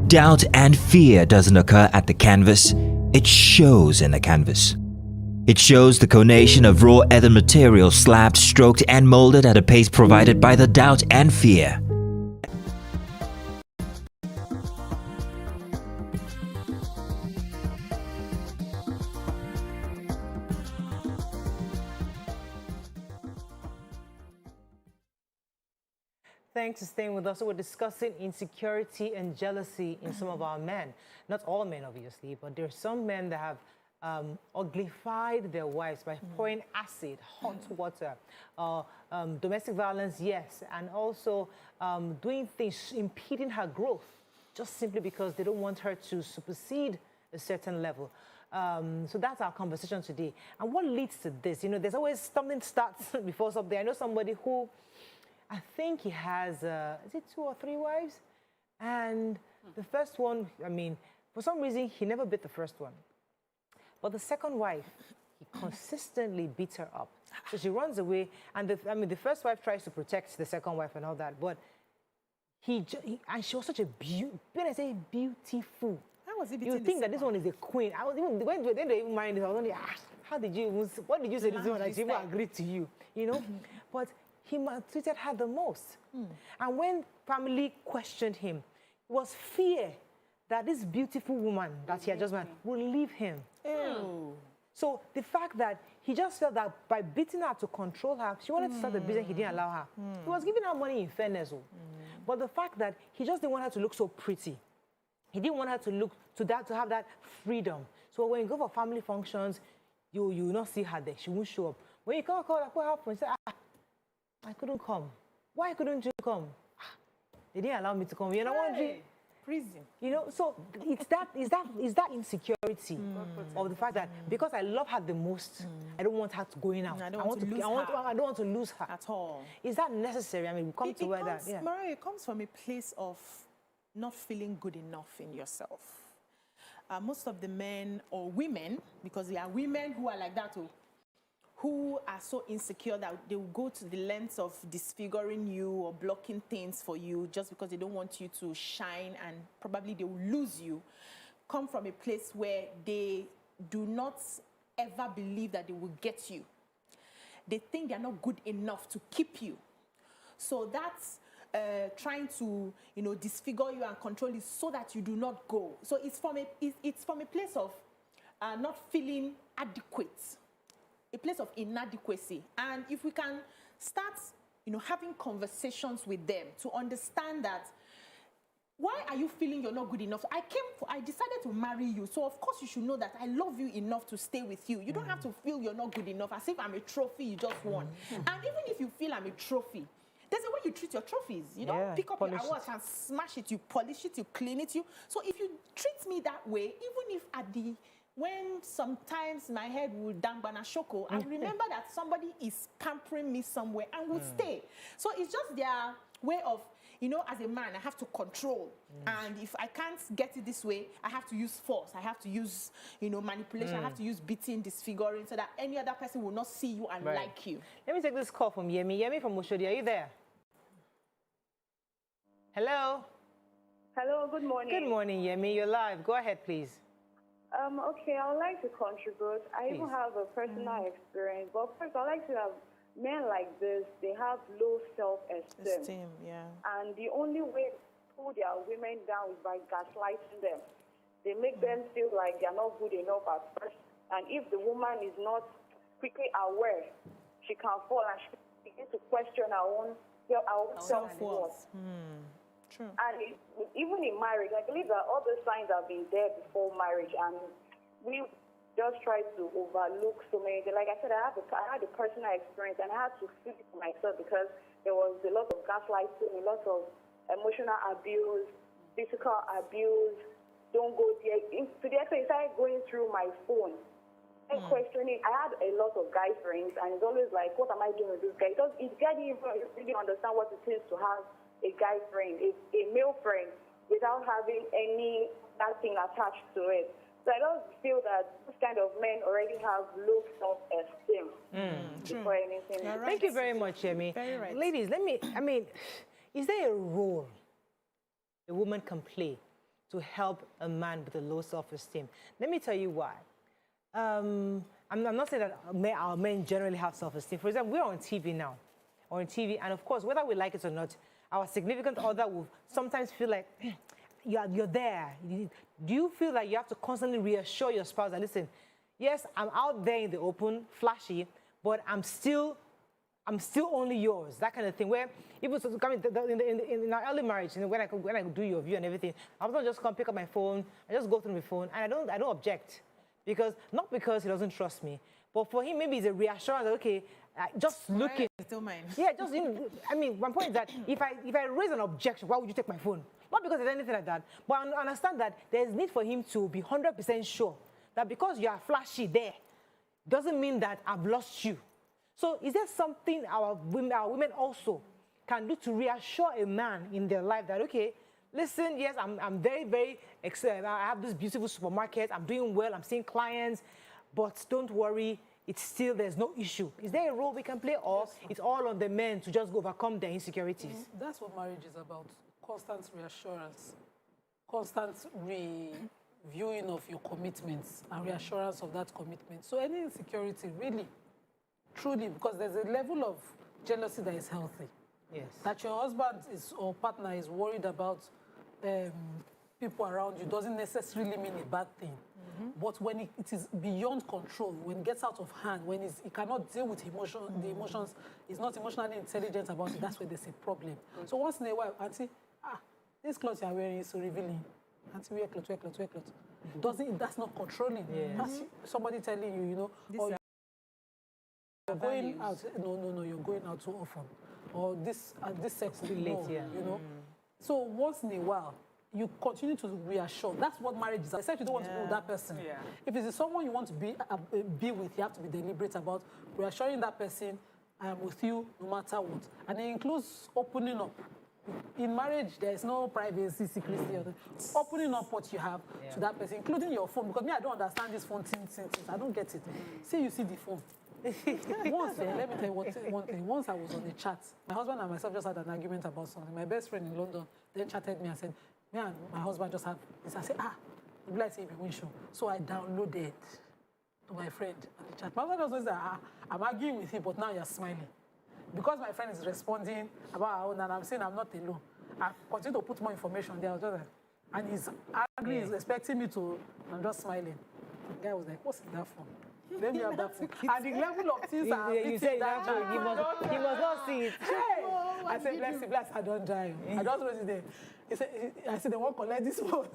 Doubt and fear doesn't occur at the canvas, it shows in the canvas. It shows the conation of raw earthen material slabbed, stroked and molded at a pace provided by the doubt and fear. Thanks for staying with us. So we're discussing insecurity and jealousy in some of our men. Not all men, obviously, but there are some men that have uglified their wives by pouring acid, hot water, domestic violence, yes, and also doing things, impeding her growth, just simply because they don't want her to supersede a certain level. So that's our conversation today. And what leads to this? You know, there's always something starts before something. I know somebody who, I think he has, is it 2 or 3 wives? And the first one, I mean, for some reason, he never beat the first one. But the second wife, he consistently beats her up. So she runs away. And the first wife tries to protect the second wife and all that. But and she was such a when I say beautiful, How was he you would think that this one is a queen. I was even, when they even married this, I was only, how did you even, what did you say this one that she even agreed to you? You know? But he maltreated her the most. And when family questioned him, it was fear that this beautiful woman that he had just met will leave him. So the fact that he just felt that by beating her to control her, she wanted to start a business, he didn't allow her. He was giving her money in fairness. But the fact that he just didn't want her to look so pretty. He didn't want her to look, to have that freedom. So when you go for family functions, you will not see her there. She won't show up. When you call her, what happened? Say, I couldn't come. Why couldn't you come? They didn't allow me to come. You're not wondering. Prison. You know, so it's that insecurity of the fact that because I love her the most, I don't want her to going out. I don't want to lose her at all. Is that necessary? I mean, we come to where that. Yeah. Mariah, it comes from a place of not feeling good enough in yourself. Most of the men or women, because there are women who are like that too, who are so insecure that they will go to the lengths of disfiguring you or blocking things for you just because they don't want you to shine, and probably they will lose you, come from a place where they do not ever believe that they will get you. They think they're not good enough to keep you. So that's trying to, disfigure you and control you so that you do not go. So it's from a place of not feeling adequate, a place of inadequacy. And if we can start having conversations with them to understand that, why are you feeling you're not good enough? I decided to marry you, so of course you should know that I love you enough to stay with you. You don't have to feel you're not good enough as if I'm a trophy you just won. And even if you feel I'm a trophy, there's a way you treat your trophies. You don't pick up your awards and smash it, you polish it, you clean it. So if you treat me that way, even if when sometimes my head will down banashoko, I remember that somebody is pampering me somewhere and would stay. So it's just their way of, as a man, I have to control. And if I can't get it this way, I have to use force. I have to use, manipulation. I have to use beating, disfiguring, so that any other person will not see you and like you. Let me take this call from Yemi. Yemi from Oshodi, are you there? Hello? Hello, good morning. Good morning, Yemi. You're live. Go ahead, please. Okay, I would like to contribute. I even have a personal experience. But first, I'd like to have men like this, they have low self-esteem. And the only way to pull their women down is by gaslighting them. They make them feel like they're not good enough at first. And if the woman is not quickly aware, she can fall and she begins to question her own self-worth. True. And even in marriage, I believe that all the signs have been there before marriage, and we just try to overlook so many things. Like I said, I had a personal experience, and I had to feel it for myself because there was a lot of gaslighting, a lot of emotional abuse, physical abuse. Don't go there. To the extent, I started going through my phone and questioning. I had a lot of guy friends, and it's always like, what am I doing with this guy? It didn't even really understand what it is to have a guy friend, a male friend, without having any that thing attached to it. So I don't feel that this kind of men already have low self-esteem before anything. Thank you very much, Yemi. Very right. Ladies, is there a role a woman can play to help a man with a low self-esteem? Let me tell you why. I'm not saying that our men generally have self-esteem. For example, we're on TV now, and of course, whether we like it or not, our significant other will sometimes feel like, you're there. Do you feel like you have to constantly reassure your spouse that, listen, yes, I'm out there in the open, flashy, but I'm still only yours, that kind of thing. Where even in our early marriage, when I could do your view and everything, I was not just come pick up my phone, I just go through my phone, and I don't object, not because he doesn't trust me, but for him maybe it's a reassurance that, okay, just looking. Still mine. Yeah, just one point is that if I raise an objection, why would you take my phone? Not because there's anything like that, but I understand that there's need for him to be 100% sure that because you are flashy there, doesn't mean that I've lost you. So is there something our women also can do to reassure a man in their life that, okay, listen, yes, I'm very, very excited. I have this beautiful supermarket. I'm doing well. I'm seeing clients. But don't worry. There's no issue. Is there a role we can play, or it's all on the men to just overcome their insecurities? That's what marriage is about. Constant reassurance. Constant reviewing of your commitments and reassurance of that commitment. So any insecurity, really, truly, because there's a level of jealousy that is healthy. Yes. That your husband or partner is worried about people around you doesn't necessarily mean a bad thing. But when it is beyond control, when it gets out of hand, when he cannot deal with the emotions, he's not emotionally intelligent about it, that's where there's a problem. So once in a while, Auntie, this clothes you're wearing is so revealing. Auntie, wear clothes. That's not controlling. That's somebody telling you, or you're going out. No, you're going out too often. Or this sex is late, So once in a while, you continue to reassure. That's what marriage is. Except you don't want to be with that person. If it is someone you want to be with, you have to be deliberate about reassuring that person, I am with you no matter what. And it includes opening up. In marriage, there is no privacy, secrecy. Opening up what you have to that person, including your phone. Because I don't understand this phone thing. I don't get it. You see the phone. Once, let me tell you one thing. Once I was on a chat, my husband and myself just had an argument about something. My best friend in London then chatted me and said, me and my husband just had this. I said, the blight say we win show. So I downloaded to my friend on the chat. My husband also said, I'm arguing with him, but now you're smiling. Because my friend is responding about our own, and I'm saying I'm not alone. I continue to put more information there. I was just like, and he's angry, he's expecting me to, I'm just smiling. The guy was like, what's in that phone? Let me have that phone. And the level of things you say that you must not see it. I said, bless, I don't die. I don't know there. I said, they won't collect this phone.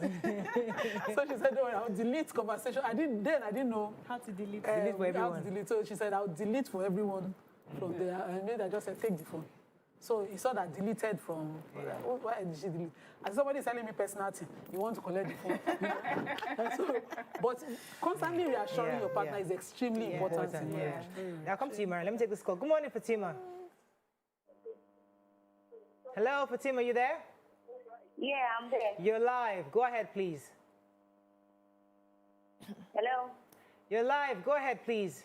So she said, no, I'll delete conversation. I didn't know how to delete. Delete for everyone. How to delete. So she said, I'll delete for everyone from there. And I just said, take the phone. So he saw that deleted from, why did she delete? And somebody is telling me personality, you want to collect the phone. So, but constantly reassuring your partner is extremely important in marriage. Now come to you, Mary. Let me take this call. Good morning, Fatima. Hello, Fatima, you there? Yeah, I'm there. You're live. Go ahead, please. Hello? You're live. Go ahead, please.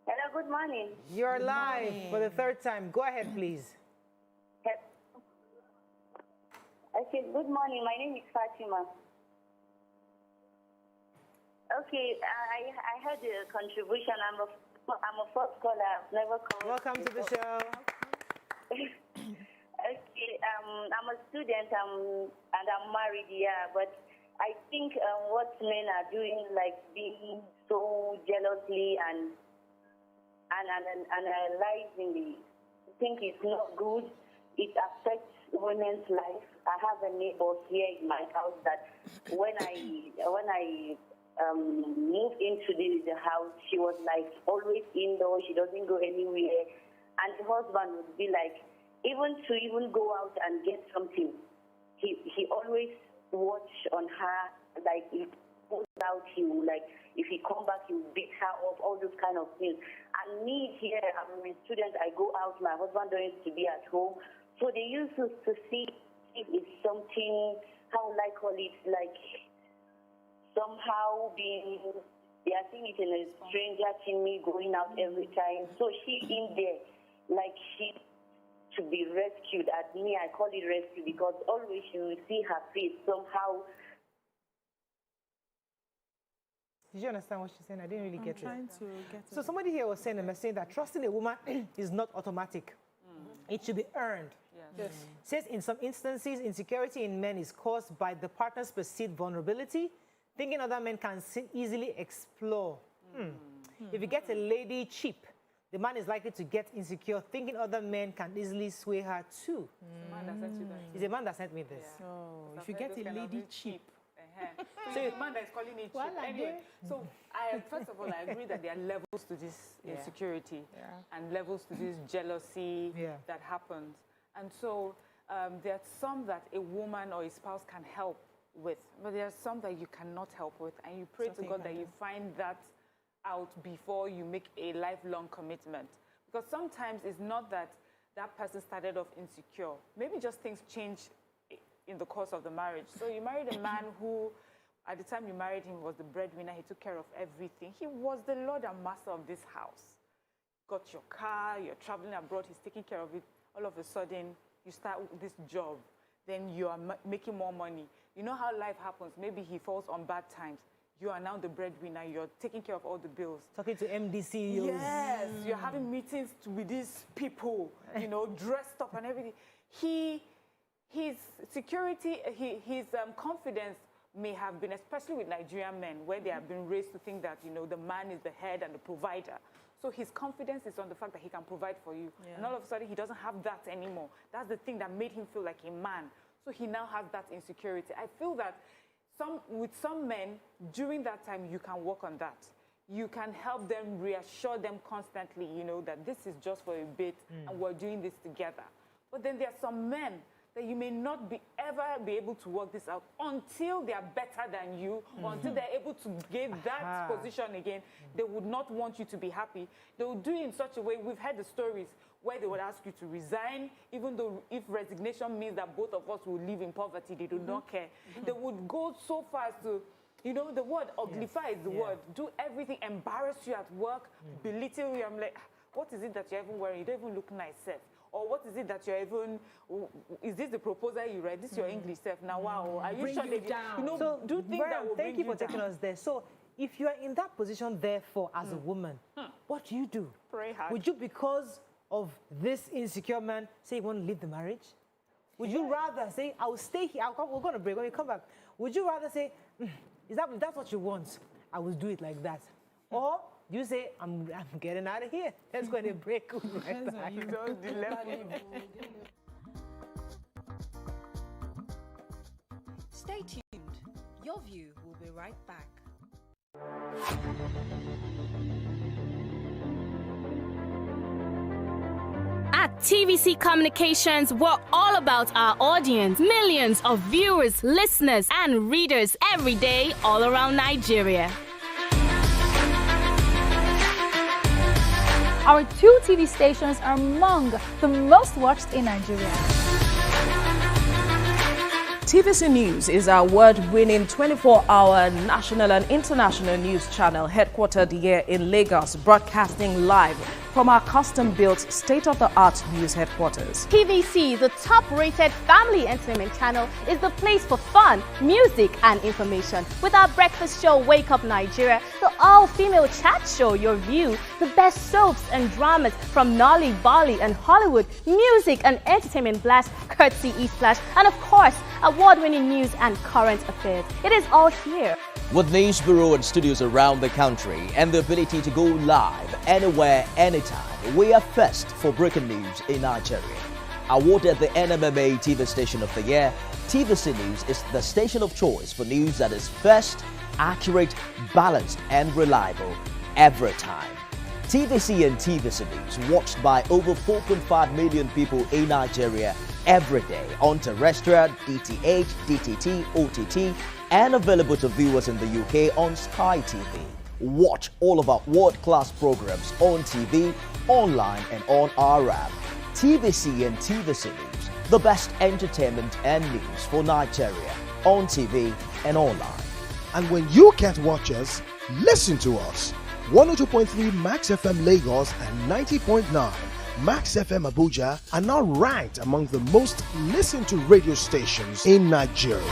Hello, good morning. You're live for the third time. Go ahead, please. Okay, good morning. My name is Fatima. Okay, I heard the contribution. I'm a first caller. I've never called. Welcome to the show. Okay, I'm a student and I'm married, but I think what men are doing, like being so jealously and analyzing the think it's not good. It affects women's life. I have a neighbor here in my house that when I moved into the house, she was like always indoors. She doesn't go anywhere, and the husband would be like, even go out and get something, he always watch on her. Like he goes out, he will, like if he come back, he will beat her up, all those kind of things. And me here, I'm a student. I go out. My husband don't used to be at home, so they used to see if it's something. How will I call it? Like somehow being. They are seeing it in a stranger to me going out every time. So she in there, like she to be rescued. At me, I call it rescue because always you will see her face somehow. Did you understand what she's saying? I didn't really get it. I'm trying to get it. So somebody here was saying a message that trusting a woman is not automatic. It should be earned. Yes. Says in some instances, insecurity in men is caused by the partner's perceived vulnerability, thinking other men can easily explore. If you get a lady cheap, the man is likely to get insecure, thinking other men can easily sway her too. It's a man that sent me this. So if you get a lady cheap, So the man that is calling it cheap. Anyway, so first of all, I agree that there are levels to this insecurity and levels to this jealousy that happens. And so there are some that a woman or a spouse can help with, but there are some that you cannot help with. And you pray to God that you find that out before you make a lifelong commitment. Because sometimes it's not that that person started off insecure. Maybe just things change in the course of the marriage. So you married a man who, at the time you married him, was the breadwinner. He took care of everything. He was the Lord and master of this house. Got your car, you're traveling abroad, he's taking care of it. All of a sudden, you start this job. Then you are making more money. You know how life happens. Maybe he falls on bad times. You are now the breadwinner. You're taking care of all the bills. Talking to MDCEOs. Yes, you're having meetings with these people, you know, dressed up and everything. His security, his confidence may have been, especially with Nigerian men, where they have been raised to think that, you know, the man is the head and the provider. So his confidence is on the fact that he can provide for you. And all of a sudden, he doesn't have that anymore. That's the thing that made him feel like a man. So he now has that insecurity. I feel that with some men, during that time, you can work on that. You can help them, reassure them constantly, you know, that this is just for a bit and we're doing this together. But then there are some men that you may not ever be able to work this out until they are better than you, until they're able to get that position again. They would not want you to be happy. They will do it in such a way. We've heard the stories where they would ask you to resign, even though if resignation means that both of us will live in poverty, they do not care. They would go so far as to, you know, the word uglify is the word. Do everything, embarrass you at work, belittle you. I'm like, what is it that you're even wearing? You don't even look nice, Seth. Or what is it that you're even, is this the proposal you read? This is your English, Seth. Now, wow, are you bring sure you they down? You know, so, do things that will thank bring you for taking down. us there. So, if you are in that position, therefore, as a woman, what do you do? Pray hard. Would you, because of this insecure man, say you want to leave the marriage? Would you rather say, I'll stay here, we're going to break, when we come back, would you rather say, If that's what you want, I will do it like that. Or you say, I'm getting out of here. Let's go on a break. Right back. Stay tuned. Your View will be right back. At TVC Communications, we're all about our audience. Millions of viewers, listeners, and readers every day all around Nigeria. Our 2 TV stations are among the most watched in Nigeria. TVC News is our award-winning 24-hour national and international news channel headquartered here in Lagos, broadcasting live from our custom-built state-of-the-art news headquarters. TVC, the top-rated family entertainment channel, is the place for fun, music, and information. With our breakfast show, Wake Up Nigeria, the all-female chat show, YourView, the best soaps and dramas from Nolly, Bolly, and Hollywood, music and entertainment blast, courtesy E-Flash, and of course, award-winning news and current affairs. It is all here. With news bureau and studios around the country and the ability to go live anywhere, anytime, we are first for breaking news in Nigeria. Awarded the NMMA TV Station of the Year, TVC News is the station of choice for news that is first, accurate, balanced, and reliable every time. TVC and TVC News watched by over 4.5 million people in Nigeria every day on terrestrial, DTH, DTT, OTT, and available to viewers in the UK on Sky TV. Watch all of our world-class programs on TV, online, and on our app. TVC and TVC News, the best entertainment and news for Nigeria on TV and online. And when you can't watch us, listen to us. 102.3 Max FM Lagos and 90.9 Max FM Abuja are now ranked among the most listened to radio stations in Nigeria.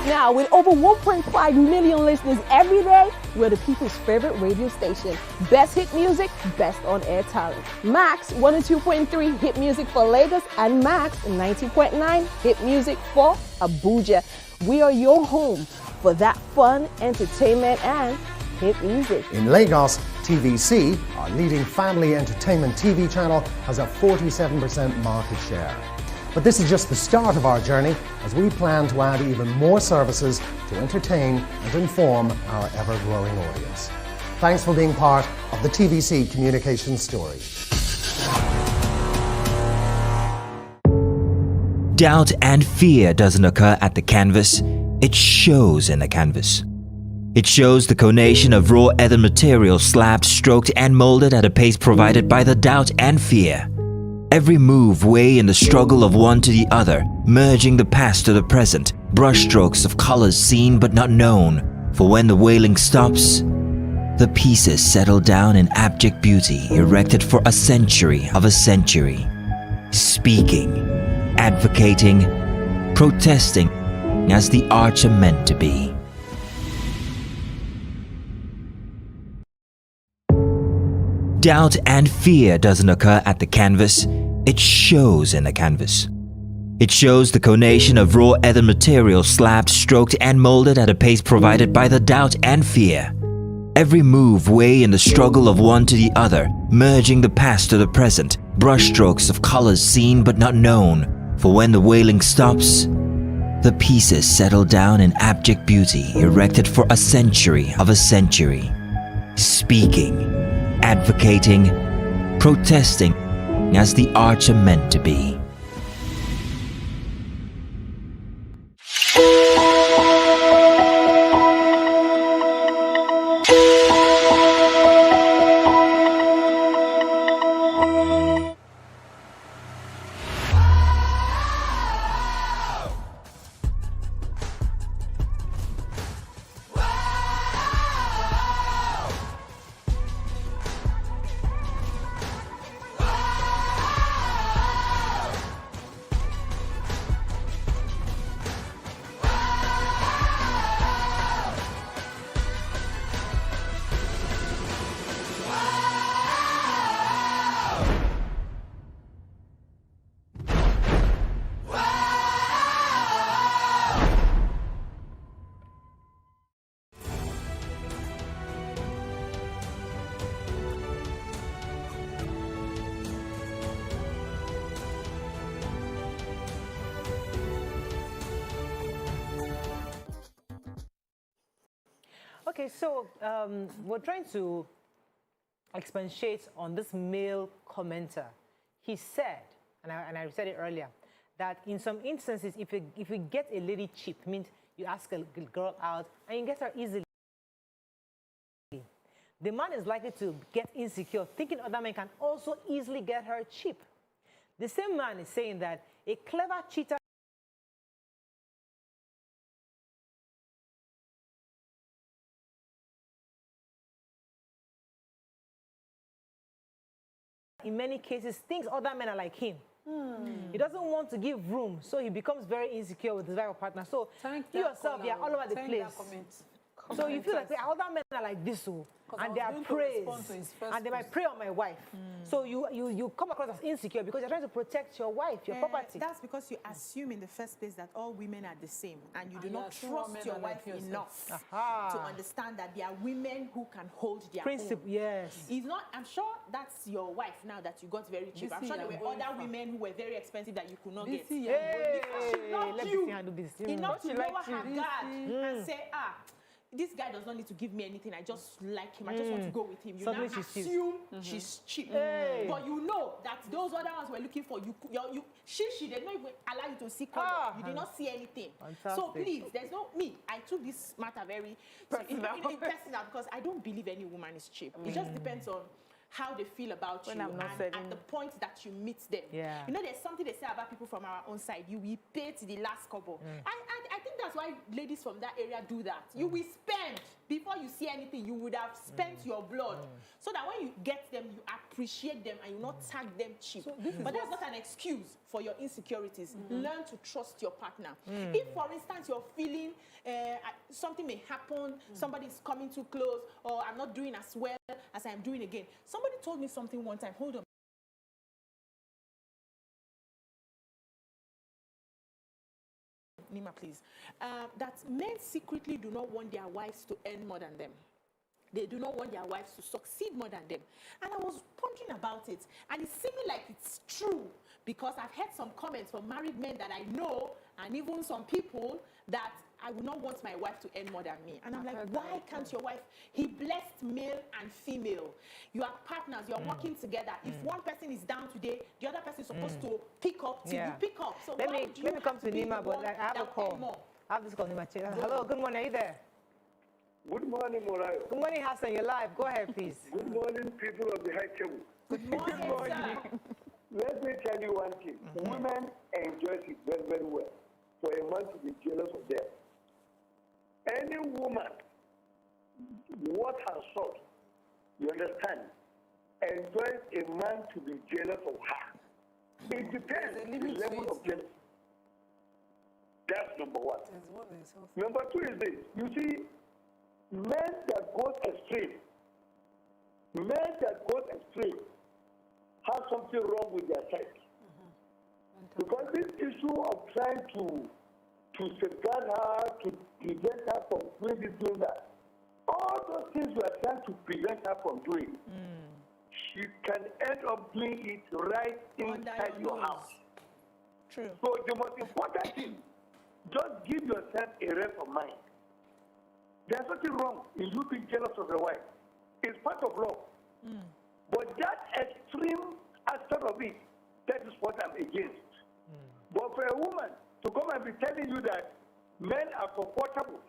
Now, with over 1.5 million listeners every day, we're the people's favorite radio station. Best hit music, best on-air talent. Max 102.3 hit music for Lagos and Max 90.9 hit music for Abuja. We are your home for that fun, entertainment, and hit music. In Lagos, TVC, our leading family entertainment TV channel, has a 47% market share. But this is just the start of our journey, as we plan to add even more services to entertain and inform our ever-growing audience. Thanks for being part of the TVC communication story. Doubt and fear doesn't occur at the canvas, it shows in the canvas. It shows the conation of raw earthen material slabbed, stroked, and molded at a pace provided by the doubt and fear. Every move weigh in the struggle of one to the other, merging the past to the present, brushstrokes of colors seen but not known. For when the wailing stops, the pieces settle down in abject beauty, erected for a century of a century. Speaking, advocating, protesting, as the arts are meant to be. Doubt and fear doesn't occur at the canvas, it shows in the canvas. It shows the conation of raw earthen material slabbed, stroked, and molded at a pace provided by the doubt and fear. Every move weigh in the struggle of one to the other, merging the past to the present, brushstrokes of colors seen but not known. For when the wailing stops, the pieces settle down in abject beauty, erected for a century of a century. Speaking, advocating, protesting, as the arts are meant to be. Okay, so we're trying to expatiate on this male commenter. He said, and I said it earlier, that in some instances, if you get a lady cheap, means you ask a girl out and you get her easily. The man is likely to get insecure, thinking other men can also easily get her cheap. The same man is saying that a clever cheater in many cases thinks other men are like him. He doesn't want to give room, so he becomes very insecure with his rival partner. So you yourself, you are all over the place. So you feel like other men are like this, and they are praised, and they might prey on my wife. So you come across as insecure because you're trying to protect your wife, your property. That's because you assume in the first place that all women are the same, and you do not trust your wife enough to understand that there are women who can hold their principle. own. Yes, it's not. I'm sure that's your wife now that you got very cheap. I'm sure there were other women who were very expensive that you could not get. Because she loved you enough to lower her guard and say, this guy does not need to give me anything. I just like him. I just want to go with him. You now assume she's cheap. But you know that those other ones were looking for you. She did not even allow you to see color. You did not see anything. Fantastic. So please, there's no me. I took this matter very personal because I don't believe any woman is cheap. It just depends on how they feel about you and at the point that you meet them. Yeah. You know, there's something they say about people from our own side. You will pay to the last couple. I think that's why ladies from that area do that. You will spend. Before you see anything, you would have spent your blood. So that when you get them, you appreciate them and you not tag them cheap. So but that's not an excuse for your insecurities. Learn to trust your partner. If, for instance, you're feeling something may happen, somebody is coming too close, or I'm not doing as well as I'm doing again. Somebody told me something one time. Hold on. Nima, please. That men secretly do not want their wives to earn more than them. They do not want their wives to succeed more than them. And I was pondering about it, and it seemed like it's true because I've heard some comments from married men that I know, and even some people that I would not want my wife to earn more than me. And I'm like, why can't your wife? He blessed male and female. You are partners. You are working together. If one person is down today, the other person is supposed to pick up till you pick up. So let me come to Nima, but I have a call. I have this call, Nima. Hello, good morning. Are you there? Good morning, Morayo. Good morning, Hassan. You're live. Go ahead, please. Good morning, people of the high table. Good morning, sir. Let me tell you one thing. Women enjoy it very, very well for a man to be jealous of them. Any woman, what her sort, you understand, enjoys a man to be jealous of her. It depends on the level of jealousy. That's number one. Number two is this. You see, men that go extreme have something wrong with their sex. Because this issue of trying to safeguard her, to prevent her from doing this, doing that, all those things we are trying to prevent her from doing, she can end up doing it right inside your house. True. So the most important thing, just give yourself a rest of mind. There's nothing wrong in you being jealous of your wife. It's part of love. But that extreme aspect of it, that is what I'm against. But for a woman to come and be telling you that men are comfortable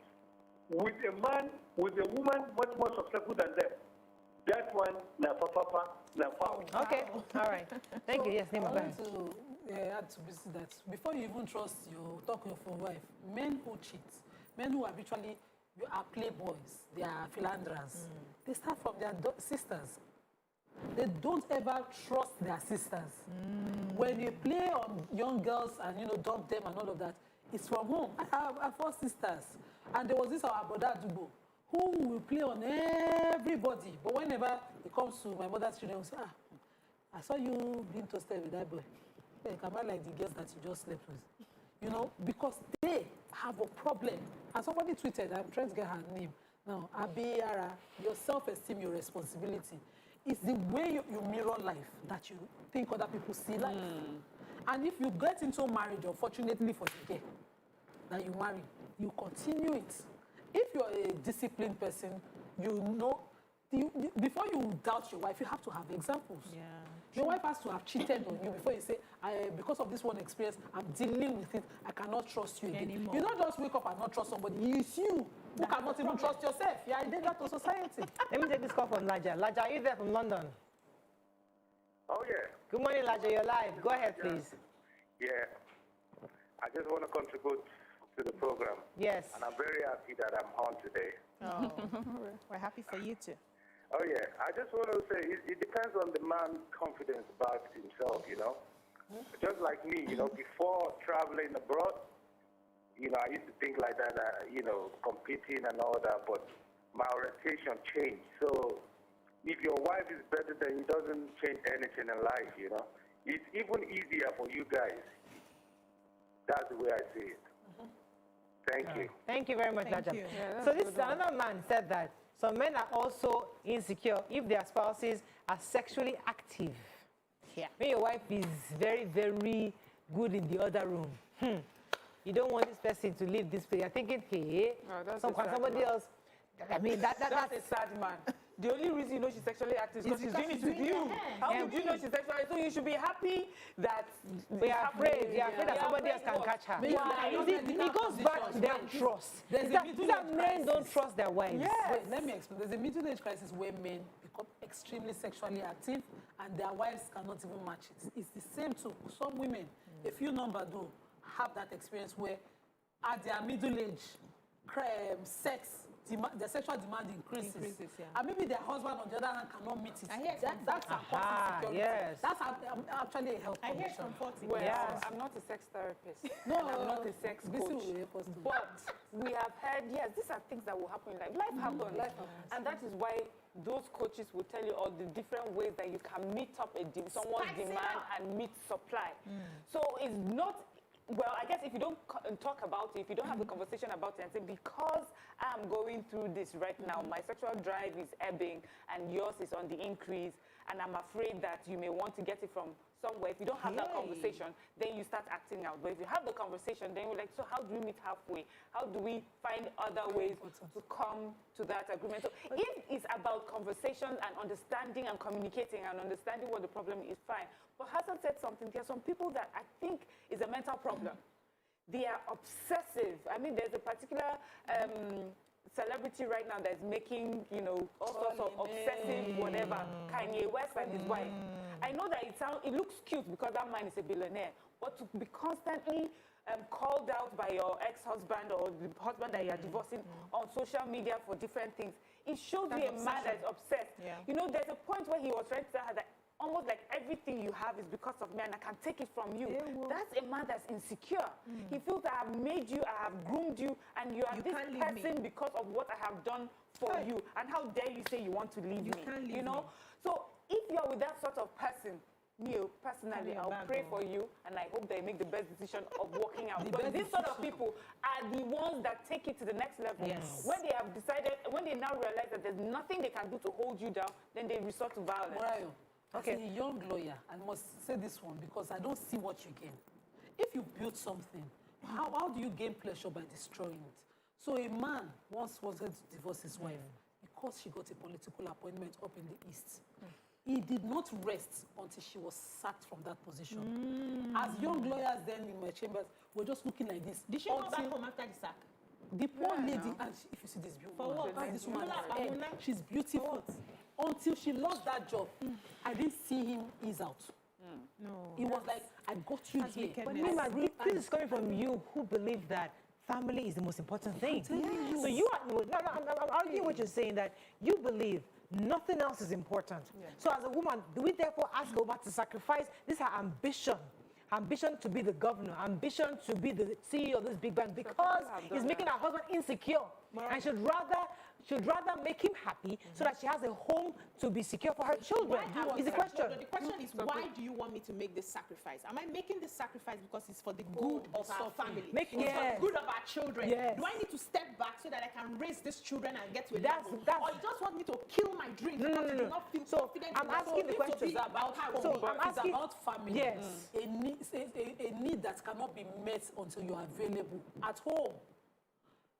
with a man, with a woman much more successful than them, that one, na papa, na foul. Okay, all right. Thank you. Yes, Nima, I go ahead. want to add to this that before you even trust your talk of your wife, men who cheat, men who habitually are playboys, they are philanderers, they start from their sisters. They don't ever trust their sisters. When they play on young girls and dump them and all of that, it's from home. I have 4 sisters, and there was this our brother Dubo who will play on everybody. But whenever it comes to my mother's children, say, I saw you being toasted with that boy. Hey, come on, like the girls that you just slept with. Because they have a problem. And somebody tweeted, I'm trying to get her name now, Abiyara, your self-esteem, your responsibility. It's the way you mirror life that you think other people see life. And if you get into marriage, unfortunately for the girl that you marry, you continue it. if you're a disciplined person, you know, before you doubt your wife, you have to have examples. Yeah. Your wife has to have cheated on you before you say, because of this one experience, I'm dealing with it. I cannot trust you again. Anymore. You don't just wake up and not trust somebody. It's you who cannot even trust yourself. You are a danger to society. Let me take this call from Laja. Laja, are you there from London? Oh, yeah. Good morning, Laja. You're live. Go ahead, please. Yeah. I just want to contribute to the program. Yes. And I'm very happy that I'm on today. Oh, we're happy for you too. Oh, yeah. I just want to say it depends on the man's confidence about himself, you know. Just like me, you know, before traveling abroad, you know, I used to think like that, you know, competing and all that, but my orientation changed. So if your wife is better than you, doesn't change anything in life, you know. It's even easier for you guys. That's the way I see it. Thank you. Thank you very much, Thank Laja. you. Yeah, So this another man said that some men are also insecure if their spouses are sexually active. Yeah. When your wife is very, very good in the other room, you don't want this person to leave this place. You're thinking, hey, somebody else. I mean, that's a sad man. The only reason you know she's sexually active is because she's doing it with you. How would you know she's sexually active? So you should be happy that we are afraid. We are afraid that somebody else can catch her. It goes back to their trust. That men don't trust their wives. Yes. Wait, let me explain. There's a middle age crisis where men become extremely sexually active and their wives cannot even match it. It's the same too. Some women, a few number do have that experience where at their middle age, the sexual demand increases. And maybe their husband on the other hand cannot meet it. That's a insecurity. Yes. That's actually a health condition. Well, yes. I'm not a sex therapist. No, and I'm not a sex coach. But we have heard, yes, these are things that will happen in life. Life happens. And that is why those coaches will tell you all the different ways that you can meet up someone's demand and meet supply. So it's not. Well, I guess if you don't talk about it, if you don't have a conversation about it and say, because I'm going through this right now, my sexual drive is ebbing and yours is on the increase, and I'm afraid that you may want to get it from somewhere. If you don't have that conversation, then you start acting out. But if you have the conversation, then you're like, so how do we meet halfway? How do we find other ways to come to that agreement? So if it's about conversation and understanding and communicating and understanding what the problem is, fine. But Hassan said something. There are some people that I think is a mental problem. They are obsessive. I mean, there's a particular celebrity right now that's making, you know, all sorts of obsessive whatever. Kanye West and his wife. I know that it looks cute because that man is a billionaire, but to be constantly called out by your ex-husband or the husband that you are divorcing on social media for different things, it shows you a man that's obsessed. Yeah. You know, there's a point where he was trying to tell her that almost like everything you have is because of me and I can take it from you. That's a man that's insecure. He feels that I have made you, I have groomed you, and you are this person because of what I have done for you. And how dare you say you want to leave me? You know? So if you're with that sort of person, Neil, personally, I'll pray for you, and I hope they make the best decision of walking out. Because these sort of people are the ones that take it to the next level. Yes. When they have decided, when they now realize that there's nothing they can do to hold you down, then they resort to violence. Morayo, as a young lawyer, I must say this one because I don't see what you gain. If you build something, how do you gain pleasure by destroying it? So a man once wanted to divorce his wife because she got a political appointment up in the East. He did not rest until she was sacked from that position. As young lawyers then in my chambers, we're just looking like this. Did she go back home after the sack? The poor lady, and if you see this beautiful woman, this woman, she's beautiful. Until she lost that job, I didn't see him ease out. No. It was like, I got you here. But this is coming from you who believe that family is the most important thing. So you are, I'm arguing what you're saying, that you believe nothing else is important. So as a woman, do we therefore ask a woman to sacrifice this her ambition to be the governor, ambition to be the CEO of this big bank, because he's making her husband insecure, and should rather make him happy so that she has a home to be secure for her children? Is the question. The question is, why do you want me to make this sacrifice? Am I making this sacrifice because it's for the good of our family? It's for the good of our children. Do I need to step back so that I can raise these children and get to a level? Or you just want me to kill my dreams because you do not feel confident? I'm asking the question. It's about I'm asking, about family. Yes. A need that cannot be met until you are available at home.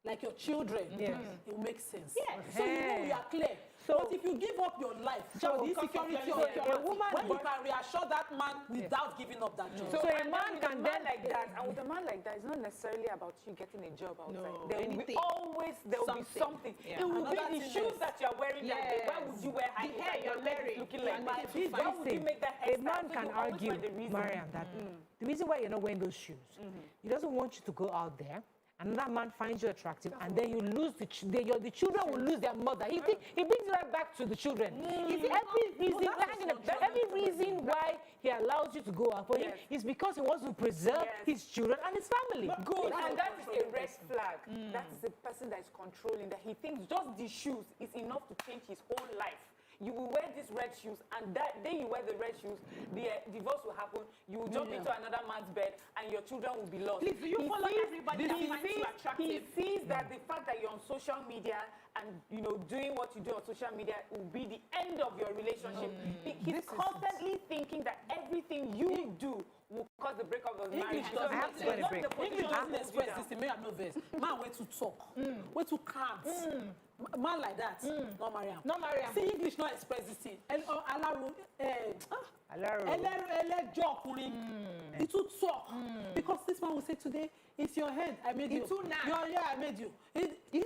like your children, Yes. it will make sense. Yes. So you know you are clear. So- but if you give up your life So for the insecurity of a woman- when you can reassure that man without giving up that job. So a and man with can a man then- like that, and with a man like that, it's not necessarily about you getting a job outside. No, There will be anything. always there will be something. Yeah. It will Another be the thing shoes is- that you're wearing that day. Why Yes. would you wear high The heels hair and you're your leg is wearing. looking You like are that? making Why would you make that a hairstyle? man So can you always argue, find the reason. Mariam, that the reason why you're not wearing those shoes, he doesn't want you to go out there. Another man finds you attractive, and then you lose the children will lose their mother. He brings it right back to the children. You see, every reason why he allows you to go out for him is because he wants to preserve his children and his family. Good, and that is a red flag. That is the person that is controlling, that he thinks just the shoes is enough to change his whole life. You will wear these red shoes, and that day you wear the red shoes, the divorce will happen. You will jump into another man's bed, and your children will be lost. Please, do you follow everybody that finds you attractive? He sees that the fact that you're on social media and doing what you do on social media will be the end of your relationship. He's constantly thinking that everything you do will cause the breakup of the marriage. English doesn't English express this thing. May I know this. Man, way to talk, way to count. Man like that, not Mariam. Not Mariam. See, English not express this thing. It will talk. Because this man will say today, it's your head, I made you. It's too nice. I made you.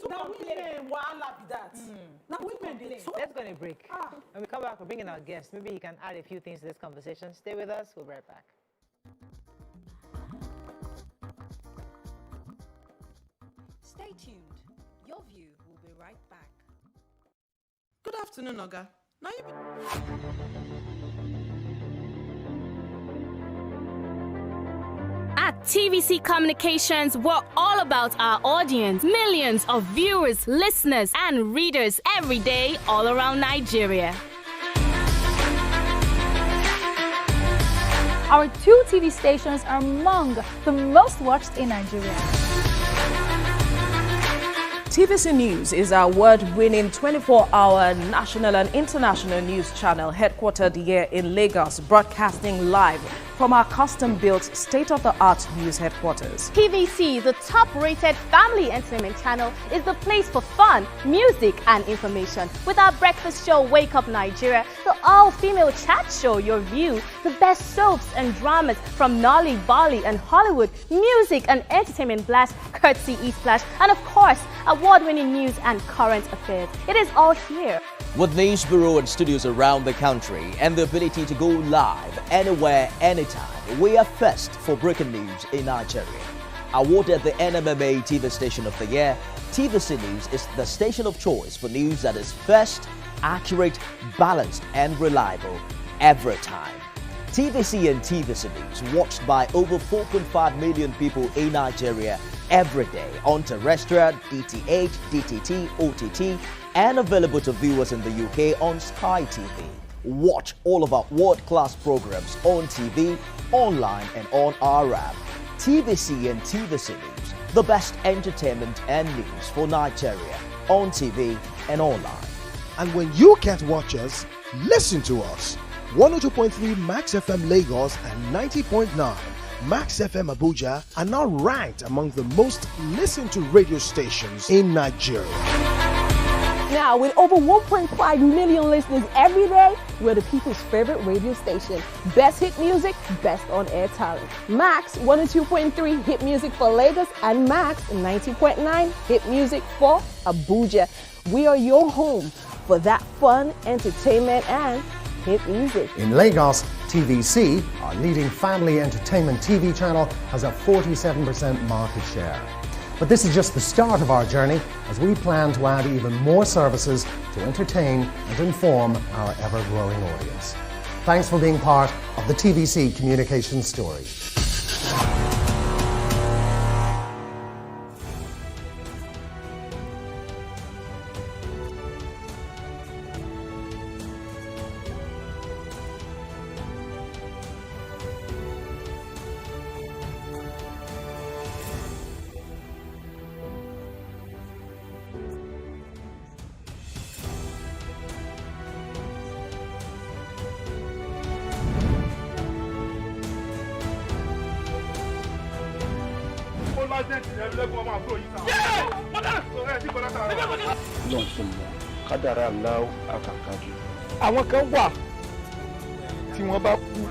Now women, wahala be that. Now women, they talk. Let's go on a break. When we come back, we're bringing our guest. Maybe he can add a few things to this conversation. Stay with us. We'll be right back. Stay tuned. Your View will be right back. Good afternoon, Oga. Now you At TVC Communications, we're all about our audience. Millions of viewers, listeners, and readers every day all around Nigeria. Our 2 TV stations are among the most watched in Nigeria. TVC News is our award-winning 24-hour national and international news channel headquartered here in Lagos, broadcasting live from our custom-built state-of-the-art news headquarters. TVC, the top-rated family entertainment channel, is the place for fun, music, and information. With our breakfast show, Wake Up Nigeria, the all-female chat show, YourView, the best soaps and dramas from Nolly, Bolly, and Hollywood, music and entertainment blast, courtesy eSplash, and of course, award-winning news and current affairs. It is all here. With news bureau and studios around the country and the ability to go live anywhere, anytime, we are first for breaking news in Nigeria. Awarded the NMMA TV Station of the Year, TVC News is the station of choice for news that is first, accurate, balanced, and reliable every time. TVC and TVC News watched by over 4.5 million people in Nigeria every day on terrestrial, DTH, DTT, OTT, and available to viewers in the UK on Sky TV. Watch all of our world-class programs on TV, online, and on our app. TVC and TVC News, the best entertainment and news for Nigeria on TV and online. And when you can't watch us, listen to us. 102.3 Max FM Lagos and 90.9 Max FM Abuja are now ranked among the most listened to radio stations in Nigeria. Now, with over 1.5 million listeners every day, we're the people's favorite radio station. Best hit music, best on-air talent. Max 102.3 hit music for Lagos and Max 90.9 hit music for Abuja. We are your home for that fun, entertainment, and hit music. In Lagos, TVC, our leading family entertainment TV channel, has a 47% market share. But this is just the start of our journey, as we plan to add even more services to entertain and inform our ever-growing audience. Thanks for being part of the TVC communication story. Lọ́n ṣe mọ̀ kádàrá aláwọ̀ àkàkàdé. Àwọn kan wà tí wọ́n bá kú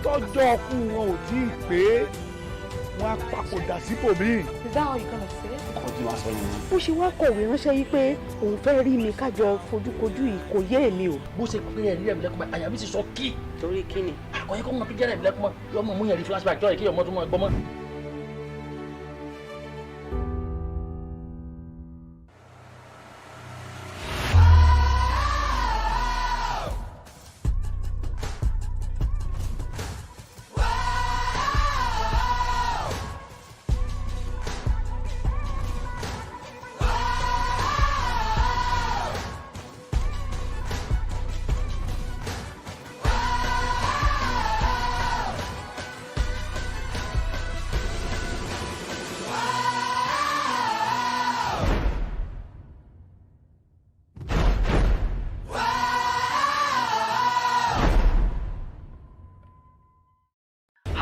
tọ́jọ́ ọkú wọn ò tí ì pé wọ́n á papòdà síbòmíì. Is that how you gonna say it? Kọ́jú wá sọ nìyẹn. Bó ṣe wá kọ̀wé ránṣẹ́ yìí pé òun fẹ́ rí mi kájọ fojúkojú yìí kò yé èmi o. Bó ṣe pé ẹ̀rí ẹ̀mí lẹ́kùnmọ́ àyà mi ti sọ kí. Torí kí ni? Àkọ́yẹ́ kọ́ mọ pé jẹ́rẹ̀ ẹ̀mí lẹ́kùnmọ́ yọmọ mú yẹn rí flashback jọ́ ẹ̀ kí ọmọ tó mọ ẹgbọ́n mọ́.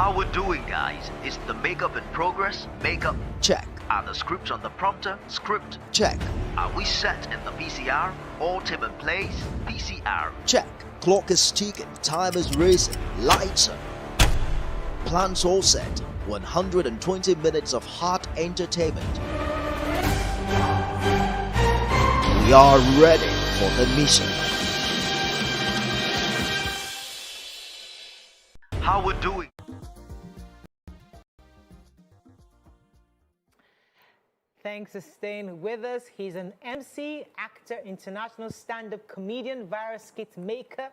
How we're doing, guys? Is the makeup in progress? Makeup check. Are the scripts on the prompter? Script Check. Are we set in the PCR? All team in place? PCR Check. Clock is ticking. Time is racing. Lights on. Plans all set. 120 minutes of hot entertainment. We are ready for the mission. How we're doing? Thanks for staying with us. He's an MC, actor, international stand-up comedian, viral skit maker,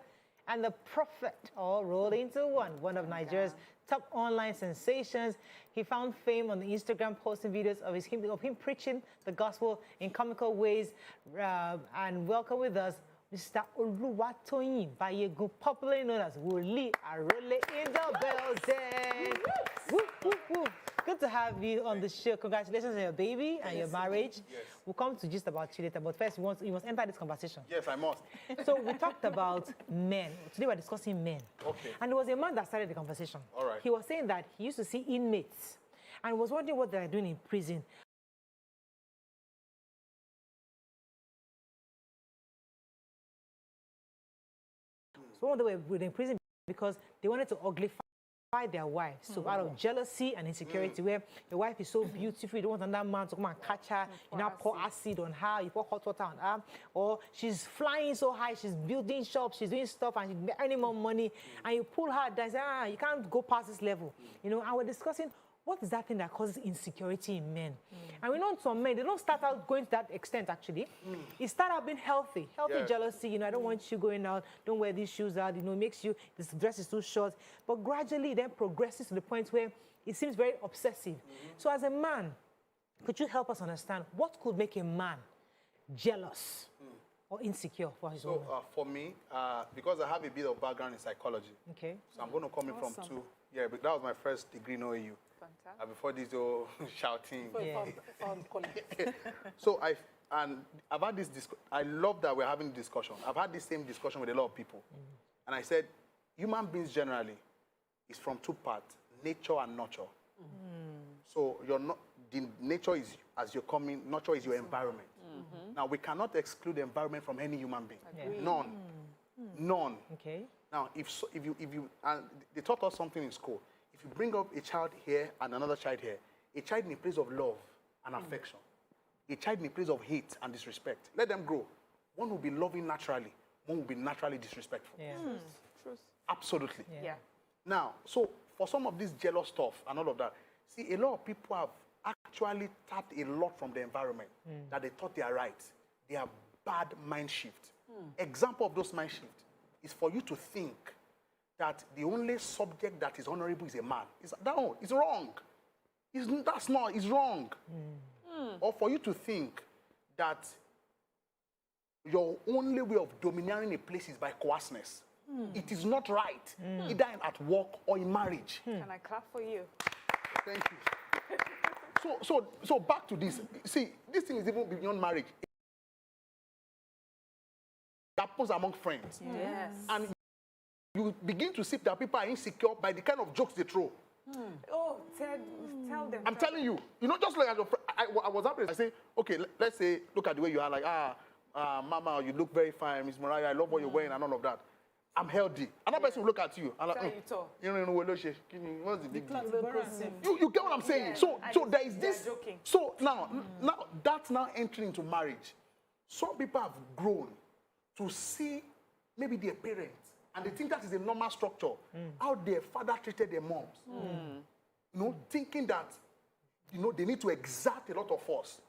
and the prophet, all rolled into one. One of Nigeria's top online sensations. He found fame on the Instagram posting videos of him preaching the gospel in comical ways. And welcome with us, Mr. Oluwatoyin Bayegun, popularly known as Wuli Arole in the building. Woo, woo, woo. Good to have you on the show. Congratulations on your baby and your marriage. Yes. We'll come to just about you later, but first you must enter this conversation. Yes, I must. So we talked about men. Today we're discussing men. Okay. And there was a man that started the conversation. All right. He was saying that he used to see inmates and was wondering what they're doing in prison. So one of them were in prison because they wanted to uglify their wives. So out of jealousy and insecurity, where your wife is so beautiful, you don't want another man to come and catch her, you now pour acid on her, you pour hot water on her, or she's flying so high, she's building shops, she's doing stuff, and she's earning more money, and you pull her down, say, you can't go past this level. You know, and we're discussing what is that thing that causes insecurity in men. And we know some men, they don't start out going to that extent, actually. It start out being healthy jealousy, you know, I don't want you going out, don't wear these shoes out, you know, makes you, this dress is too short. But gradually it then progresses to the point where it seems very obsessive. So as a man, could you help us understand what could make a man jealous or insecure for his woman? So for me, because I have a bit of background in psychology, okay, so I'm going to come in from two. Yeah, but that was my first degree in OAU. Before this whole shouting. So I've had this I love that we're having a discussion. I've had this same discussion with a lot of people. And I said, human beings generally is from two parts, nature and nurture. So the nature is as you're coming, nurture is your environment. Now, we cannot exclude the environment from any human being. None. None. Okay. Now, if you and they taught us something in school. If you bring up a child here and another child here, a child in a place of love and affection, a child in a place of hate and disrespect, let them grow. One will be loving naturally, one will be naturally disrespectful. Yeah. Absolutely. Yeah. Now, so for some of this jealous stuff and all of that, see, a lot of people have actually tapped a lot from the environment that they thought they are right. They are bad mind shift. Example of those mind shift is for you to think that the only subject that is honorable is a man. No, it's wrong. It's wrong. Or for you to think that your only way of domineering a place is by coarseness. It is not right, either at work or in marriage. Can I clap for you? Thank you. So back to this. See, this thing is even beyond marriage. It happens among friends. Yes. And you begin to see that people are insecure by the kind of jokes they throw. Oh, tell them. I'm telling you. You know, just like as your friend, I was happy. I say, okay, let's say, look at the way you are. Like, Mama, you look very fine. Miss Mariah, I love what you're wearing and all of that. I'm healthy. Another person will look at you. And like, you know what's the big deal? You get what I'm saying? Yeah, so there is this. Joking. So now that's now entering into marriage. Some people have grown to see maybe their parents, and they think that is a normal structure. How their father treated their moms. You know, thinking that, you know, they need to exert a lot of force.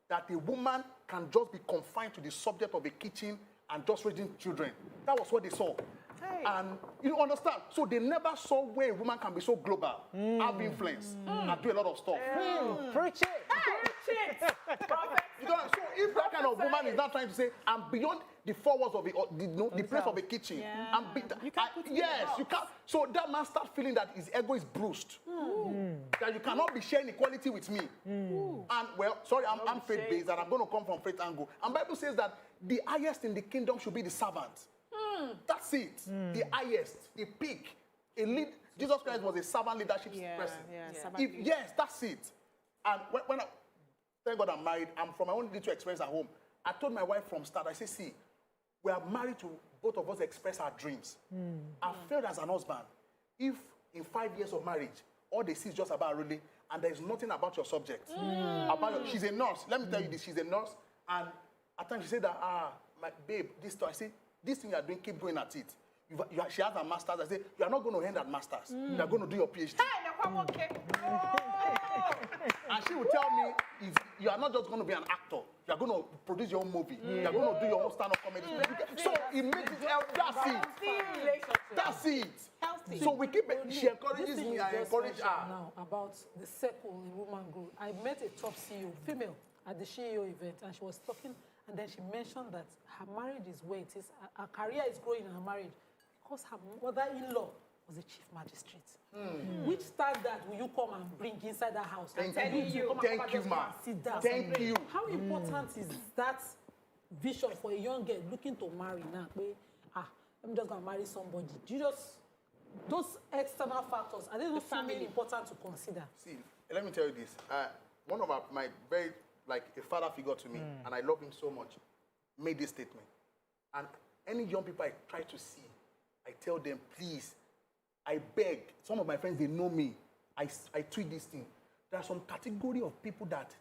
That a woman can just be confined to the subject of a kitchen and just raising children. That was what they saw. Hey. And you understand? So they never saw where a woman can be so global, have influence, and do a lot of stuff. Preach it. You know, so if that kind of woman is not trying to say, I'm beyond the four walls of the place of a kitchen. Yeah. You can't. So that man starts feeling that his ego is bruised. That you cannot be sharing equality with me. And well, sorry, I'm faith-based, and I'm going to come from faith angle. And Bible says that the highest in the kingdom should be the servant. That's it. The highest, the peak. Jesus Christ was a servant leadership person. Yes, that's it. And when I, thank God I'm married, I'm from my own little experience at home. I told my wife from start, I said, see, we are married to both of us express our dreams. I failed as an husband. If in 5 years of marriage, all they see is just about really, and there's nothing about your subject. She's a nurse. Let me tell you this, she's a nurse. And at times she said that, my babe, I say, this thing you are doing, keep going at it. She has a master's. I say, you are not going to end at master's. You are going to do your PhD. And she will tell me, you are not just going to be an actor. You are going to produce your own movie. You are going to do your own stand-up comedy. So it makes it help. That's it. Healthy. So we keep it. She encourages me. I encourage her. Now about the circle in woman group. I met a top CEO, female, at the CEO event, and she was talking, and then she mentioned that her marriage is where it is. Her career is growing in her marriage because her mother-in-law was a chief magistrate. Which standard will you come and bring inside that house? Thank you, ma. Thank you. How important is that vision for a young girl looking to marry now? I'm just going to marry somebody. Do you just, those external factors, are they not family important to consider? See, let me tell you this. One of my very, like a father figure to me, and I love him so much, made this statement. And any young people I try to see, I tell them, please, I beg. Some of my friends, they know me. I tweet this thing. There are some category of people that,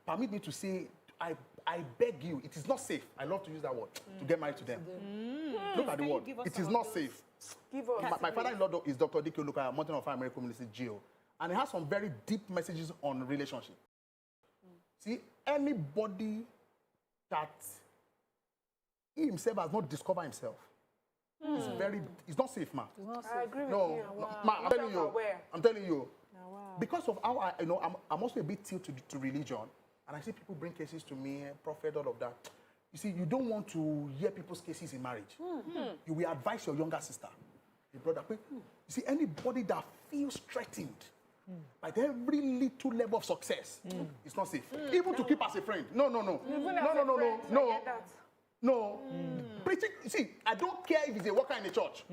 permit me to say, I beg you, it is not safe. I love to use that word, to get married to them. Look at the word. It is not safe. My father-in-law is Dr. Dike Oluka, Mountain of Fire American Ministry, GO. And he has some very deep messages on relationship. See, anybody that he himself has not discovered himself, it's not safe, ma. I agree with you. Ma, I'm telling you. Because of how I'm also a bit tilted to religion, and I see people bring cases to me, prophet, all of that. You see, you don't want to hear people's cases in marriage. You will advise your younger sister, your brother. You see, anybody that feels threatened by every little level of success, it's not safe. Even to keep as a friend. No. Preaching, see, I don't care if he's a worker in the church.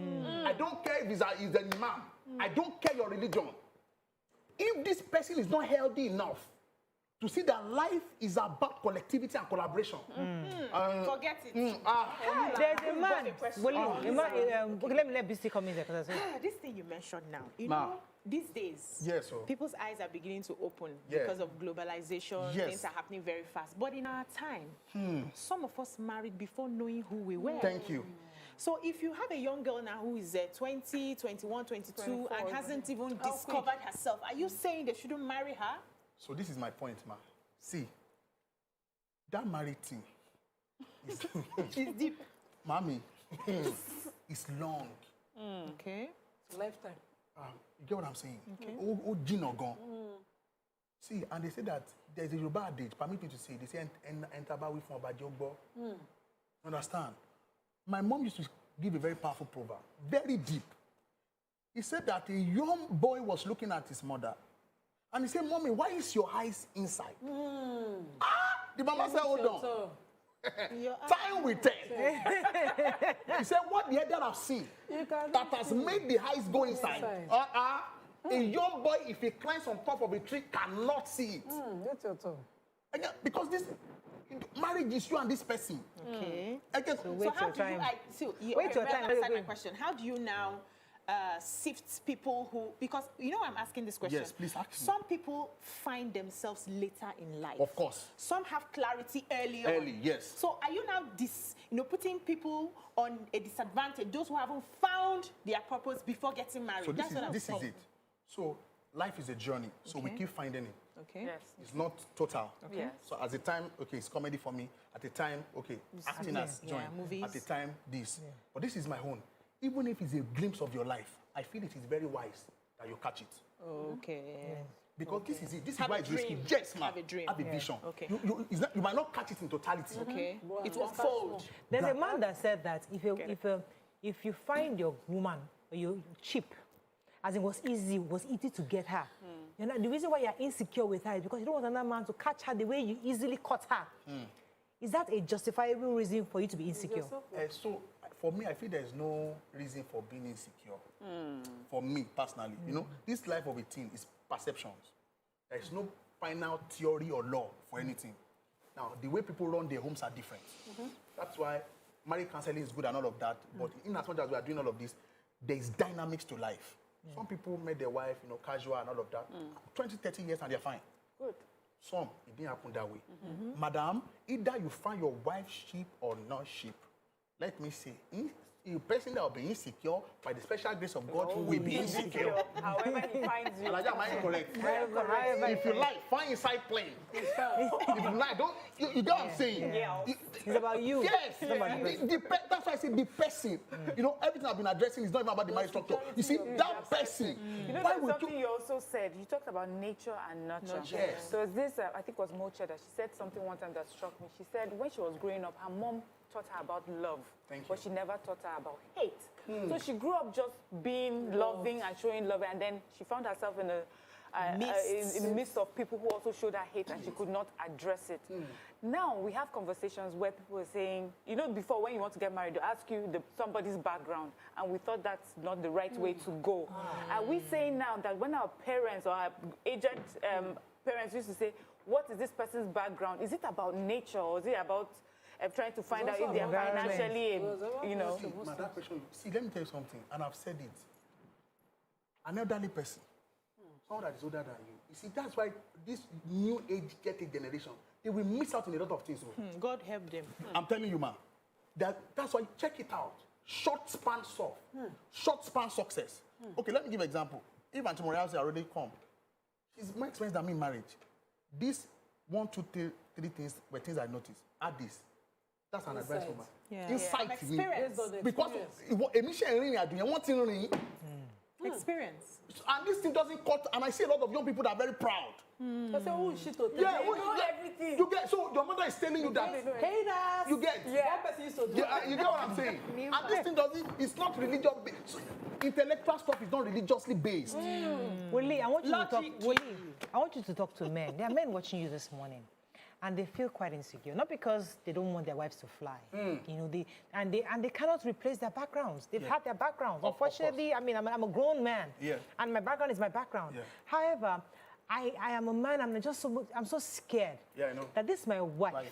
I don't care if he's an imam. I don't care your religion. If this person is not healthy enough to see that life is about collectivity and collaboration. Forget it. There's a man. Let BC come in there. This thing you mentioned now, you know, these days, people's eyes are beginning to open because of globalization. Things are happening very fast. But in our time, some of us married before knowing who we were. Thank you. So if you have a young girl now who is 20, 21, 22, and hasn't even discovered herself, are you saying they shouldn't marry her? So this is my point, ma. See, that married thing is deep. Mommy, it's long. Okay. It's lifetime. You get what I'm saying? Okay. See, and they say that there's a Yoruba adage, permit me to say, they say, entabawi from Abajogbo. Understand? My mom used to give a very powerful proverb, very deep. He said that a young boy was looking at his mother, and he said, Mommy, why is your eyes inside? The mama said, hold on. Time will tell. He said, what the head that I've seen that has made the eyes go inside? A young boy, if he climbs on top of a tree, cannot see it. That's your turn. Again, because this marriage is you and this person. Okay. Again, So how do you? Wait your time. Answer my question. How do you now sift people who? Because you know I'm asking this question. Yes, please ask me. Some people find themselves later in life. Of course. Some have clarity early on. Early, yes. So are you now putting people on a disadvantage? Those who haven't found their purpose before getting married. So That's what I'm this saying. is it. So life is a journey. So we keep finding it. Okay. Yes. It's not total. Okay. Yes. So at the time, okay, it's comedy for me. At the time, okay, acting has joined. Movies. At the time, this. Yeah. But this is my own. Even if it's a glimpse of your life, I feel it is very wise that you catch it. Okay. Because this is it. This Have is why a it's risky. dream. Yes, ma'am. Have a dream. Have a Yeah. vision. Okay. You might not catch it in totality. Okay. It will unfold. There's a man that said that if you find your woman or you cheap, as it was easy to get her. You know, the reason why you're insecure with her is because you don't want another man to catch her the way you easily caught her. Is that a justifiable reason for you to be insecure? So, for me, I feel there's no reason for being insecure. For me, personally. You know, this life of a teen is perceptions. There's no final theory or law for anything. Now, the way people run their homes are different. That's why marriage counseling is good and all of that. But in as much as we are doing all of this, there is dynamics to life. Some people met their wife, casual and all of that. 20, 30 years and they're fine. Good. Some, it didn't happen that way. Madam, either you find your wife sheep or not sheep. Let me say, a person that will be insecure, by the special grace of God, will be insecure. However he finds you. Alaja, am I incorrect? If you like, find inside plane. If you like, don't, you get what I'm saying? Yeah. It's about you. Yes. That's why I say the person. Everything I've been addressing is not even about the marriage structure. You see, that person. You know, there's something you also said. You talked about nature and nurture. Yes. So this, I think it was Mocha that she said something one time that struck me. She said when she was growing up, her mom taught her about love, but she never taught her about hate. So she grew up just being loving and showing love, and then she found herself in the midst of people who also showed her hate, and she could not address it. Now we have conversations where people are saying, before when you want to get married, they ask you somebody's background, and we thought that's not the right way to go. Are we saying now that when our parents or our aged parents used to say, what is this person's background? Is it about nature, or is it about trying to find out if they are financially, See, let me tell you something, and I've said it. An elderly person, someone that is older than you. You see, that's why this new age generation, they will miss out on a lot of things. God help them. I'm telling you, man. That's why, check it out. Short span soft. Short span success. Okay, let me give an example. If Auntie Moriarty already come, she's more experienced than me in marriage. These 1, 2, 3 things were things I noticed. Add this. That's an advice for me. Insight to me. Because experience. And this thing doesn't cut, and I see a lot of young people that are very proud. I say, oh, shit, they know everything. You get, so your mother is telling you that. Haters. You get. One person used to do you get what I'm saying? And this thing it's not religious based. So intellectual stuff is not religiously based. Willie, I want you to talk to men. There are men watching you this morning, and they feel quite insecure, not because they don't want their wives to fly. They cannot replace their backgrounds. They've had their backgrounds. Unfortunately, I mean, I'm a grown man, and my background is my background. However, I am a man. I'm so scared that this is my wife,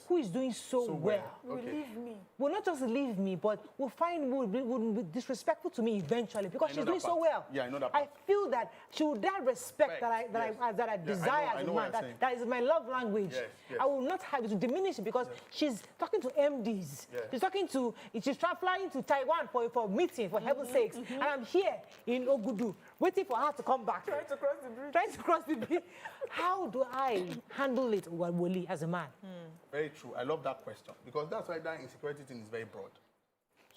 who is doing so well. Will leave me. Will not just leave me, but will be disrespectful to me eventually because she's doing so well. Yeah, I know that. I feel that she would that respect that I desire as a man. That is my love language. Yes. I will not have it to diminish it because she's talking to MDs. She's flying to Taiwan for a meeting, for heaven's sakes. And I'm here in Ogudu, waiting for her to come back. Trying to cross the bridge. How do I handle it, Woli, as a man? Very true. I love that question because that's why that insecurity thing is very broad.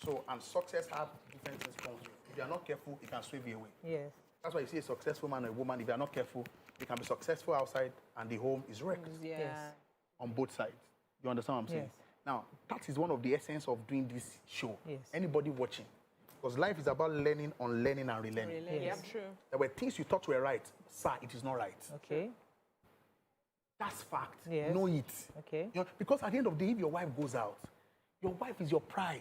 So, and success have different things comes with. If you are not careful, it can sweep you away. Yes. That's why you see a successful man or a woman, if you are not careful, they can be successful outside and the home is wrecked. Yes. On both sides. You understand what I'm saying? Yes. Now, that is one of the essence of doing this show. Yes. Anybody watching. Because life is about learning, unlearning, and relearning. Yes. True. There were things you thought were right. Sir, it is not right. Okay. That's fact. Yes. Know it. Okay. Because at the end of the day, if your wife goes out, your wife is your pride.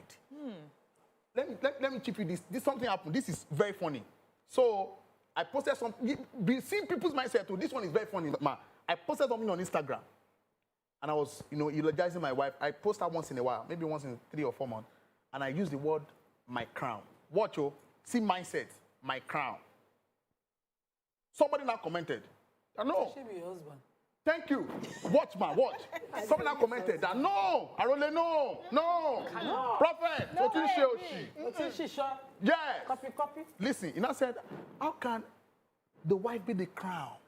Let me chip you this. Something happened. This is very funny. So, I posted some. Be seeing people's mindset too. This one is very funny, man. I posted something on Instagram, and I was, eulogizing my wife. I post her once in a while, maybe once in 3 or 4 months, and I use the word "my crown." Watch, see mindset, my crown. Somebody now commented, no. She be your husband. Thank you. Watch, man, watch. Somebody now commented that no, Arole, no. Prophet, yeah. Copy. Listen, I said, how can the wife be the crown?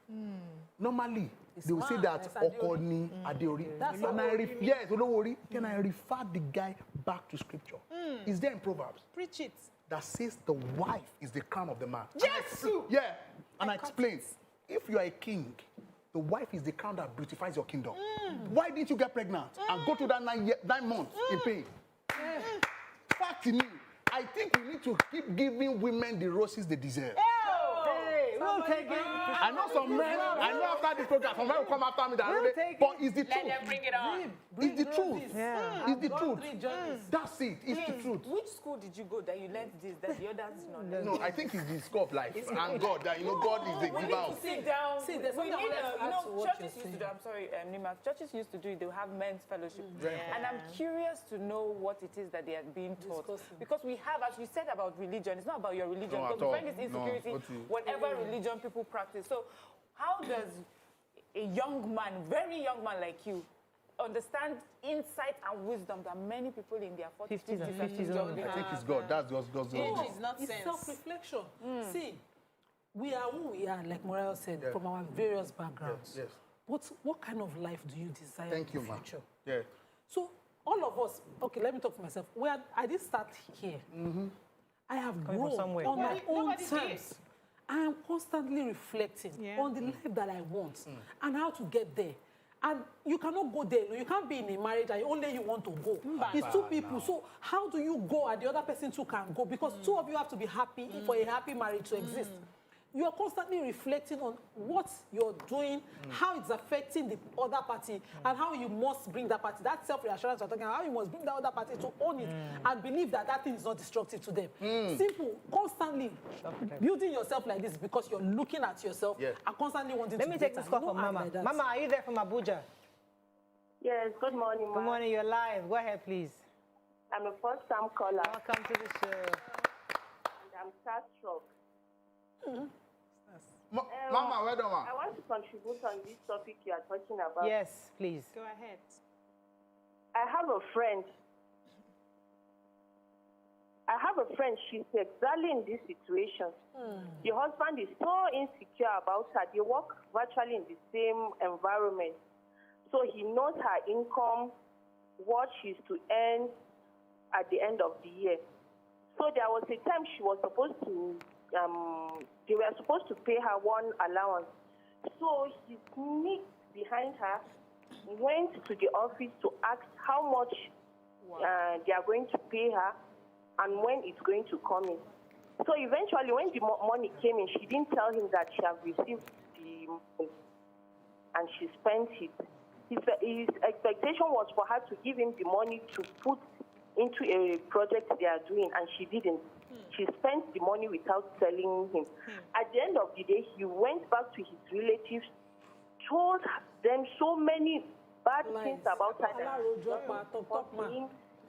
Normally, they will say that Okoni Adeori. Can I refer the guy back to scripture? Is there in Proverbs? Preach it. That says the wife is the crown of the man. Yes! And I explained, if you are a king, the wife is the crown that beautifies your kingdom. Why didn't you get pregnant and go to that 9 months in pain? Fact to me, I think we need to keep giving women the roses they deserve. We'll take it. I know some men, after this program, some men will come after me, but it's the truth. Let them bring it on. It's the truth. It's the truth. That's it. It's the truth. Which school did you go that you learned this, that the others not? No, I think it's the scope of life. And God, that God is the giver of. Sit down. See, there's something churches used to do. I'm sorry, Nima. Churches used to do it. They will have men's fellowship, and I'm curious to know what it is that they are being taught, because we have, as you said about religion, it's not about your religion. Because we find this insecurity, whatever religion people practice. So, how does a young man, very young man like you, understand insight and wisdom that many people in their 40s, 50s, and 50s don't have? I think it's God. That's just God. Age is not it's sense. Self-reflection. See, we are who we are, like Morel said, from our various backgrounds. Yes. What kind of life do you desire Thank you, in the future? Yeah. So, all of us, okay, let me talk for myself. I didn't start here. I have grown on my own terms. I am constantly reflecting on the life that I want and how to get there. And you cannot go there. You can't be in a marriage and only you want to go. It's two people. So how do you go and the other person too can go? Because two of you have to be happy for a happy marriage to exist. You are constantly reflecting on what you're doing, how it's affecting the other party, and how you must bring that party, that self-reassurance you're talking about, how you must bring that other party to own it and believe that that thing is not destructive to them. Simple, constantly building yourself like this because you're looking at yourself and constantly wanting to Let me take this call from Mama. Like Mama, are you there from Abuja? Yes, good morning, Good morning, you're live. Go ahead, please. I'm a first-time caller. Welcome to the show. And I'm starstruck. Mama, where do I want to contribute on this topic you are talking about. Yes, please. Go ahead. I have a friend. She's exactly in this situation. The husband is so insecure about her. They work virtually in the same environment. So he knows her income, what she's to earn at the end of the year. So there was a time she was supposed to, they were supposed to pay her one allowance. So he sneaked behind her, went to the office to ask how much they are going to pay her and when it's going to come in. So eventually when the money came in, she didn't tell him that she had received the money and she spent it. His expectation was for her to give him the money to put into a project they are doing, and she didn't. She spent the money without telling him. At the end of the day, he went back to his relatives, told them so many bad things about her.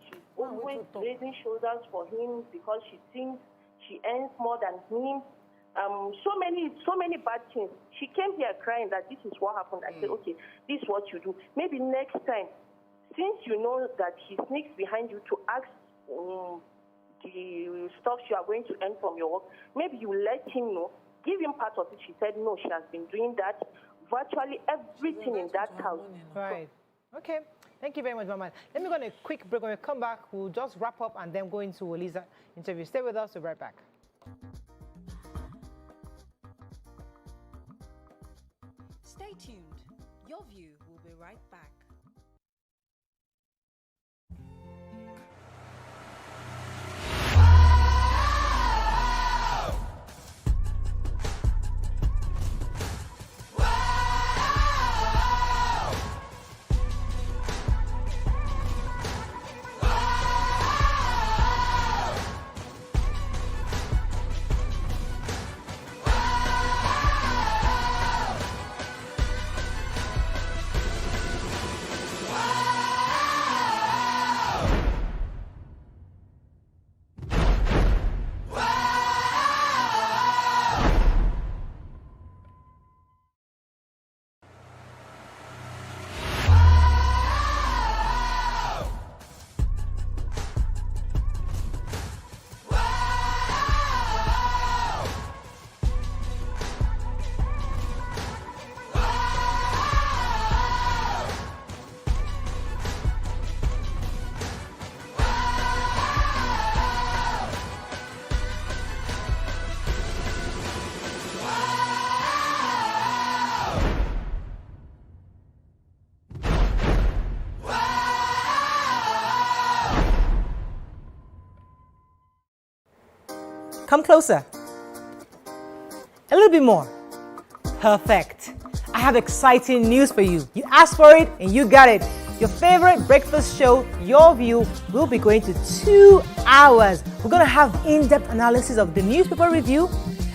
She's always raising shoulders for him because she thinks she earns more than him. So many bad things. She came here crying that this is what happened. I said, okay, this is what you do. Maybe next time, since you know that he sneaks behind you to ask the stuff you are going to earn from your work, maybe you let him know, give him part of it. She said, no, she has been doing that. Virtually everything in that house. Right. Okay. Thank you very much, Mama. Let me go on a quick break. When we come back, we'll just wrap up and then go into Olisa's interview. Stay with us. We'll be right back. Stay tuned. Your View will be right back. Come closer. A little bit more. Perfect. I have exciting news for you. You asked for it and you got it. Your favorite breakfast show, Your View, will be going to 2 hours. We're going to have in-depth analysis of the newspaper review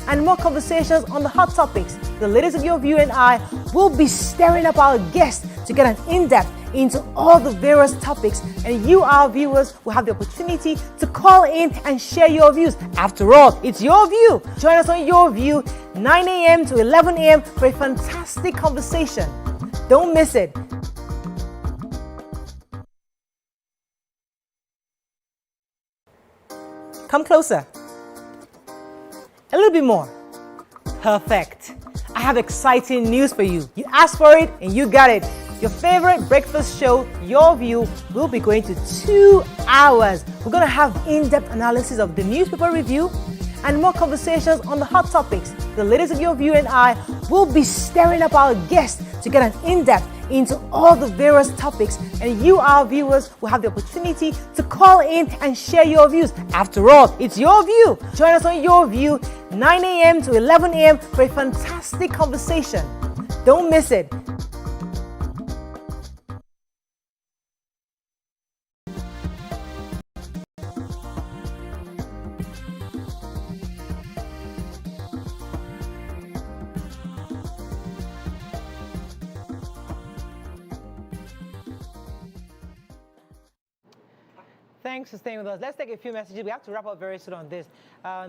and more conversations on the hot topics. The ladies of Your View and I will be stirring up our guests to get an in-depth into all the various topics, and you, our viewers, will have the opportunity to call in and share your views. After all, it's Your View. Join us on Your View, 9 a.m. to 11 a.m. for a fantastic conversation. Don't miss it. Come closer. A little bit more. Perfect. I have exciting news for you. You asked for it and you got it. Your favorite breakfast show, Your View, will be going to 2 hours. We're going to have in-depth analysis of the newspaper review and more conversations on the hot topics. The ladies of Your View and I will be stirring up our guests to get an in-depth into all the various topics, and you, our viewers, will have the opportunity to call in and share your views. After all, it's Your View. Join us on Your View, 9 a.m. to 11 a.m. for a fantastic conversation. Don't miss it. Thanks for staying with us. Let's take a few messages. We have to wrap up very soon on this.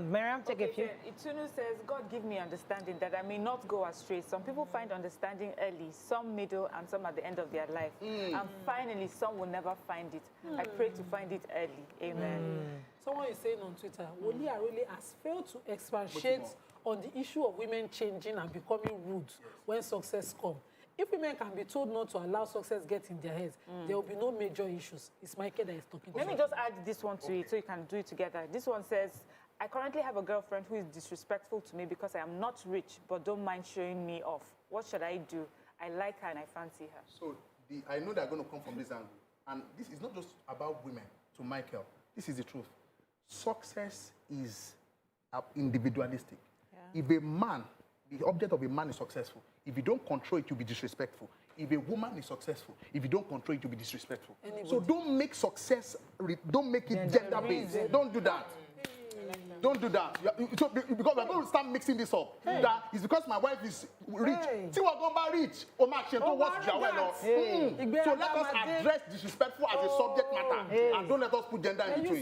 Miriam, take a few. Itunu says, God give me understanding that I may not go astray. Some people find understanding early, some middle, and some at the end of their life. And finally, some will never find it. I pray to find it early. Amen. Someone is saying on Twitter, Woli Arole has failed to expatiate on the issue of women changing and becoming rude when success comes. If women can be told not to allow success get in their heads, there will be no major issues. It's Michael that is talking. Let me just add this one to it so you can do it together. This one says, I currently have a girlfriend who is disrespectful to me because I am not rich but don't mind showing me off. What should I do? I like her and I fancy her. So I know they're going to come from this angle. And this is not just about women, to Michael. This is the truth. Success is individualistic. Yeah. If a man, the object of a man is successful, if you don't control it, you'll be disrespectful. If a woman is successful, if you don't control it, you'll be disrespectful. So don't make success, don't make it gender-based. Don't do that. Don't do that. So, because we're going to start mixing this up. That is because my wife is rich. See what going rich? So let us address disrespectful as a subject matter, and don't let us put gender into it.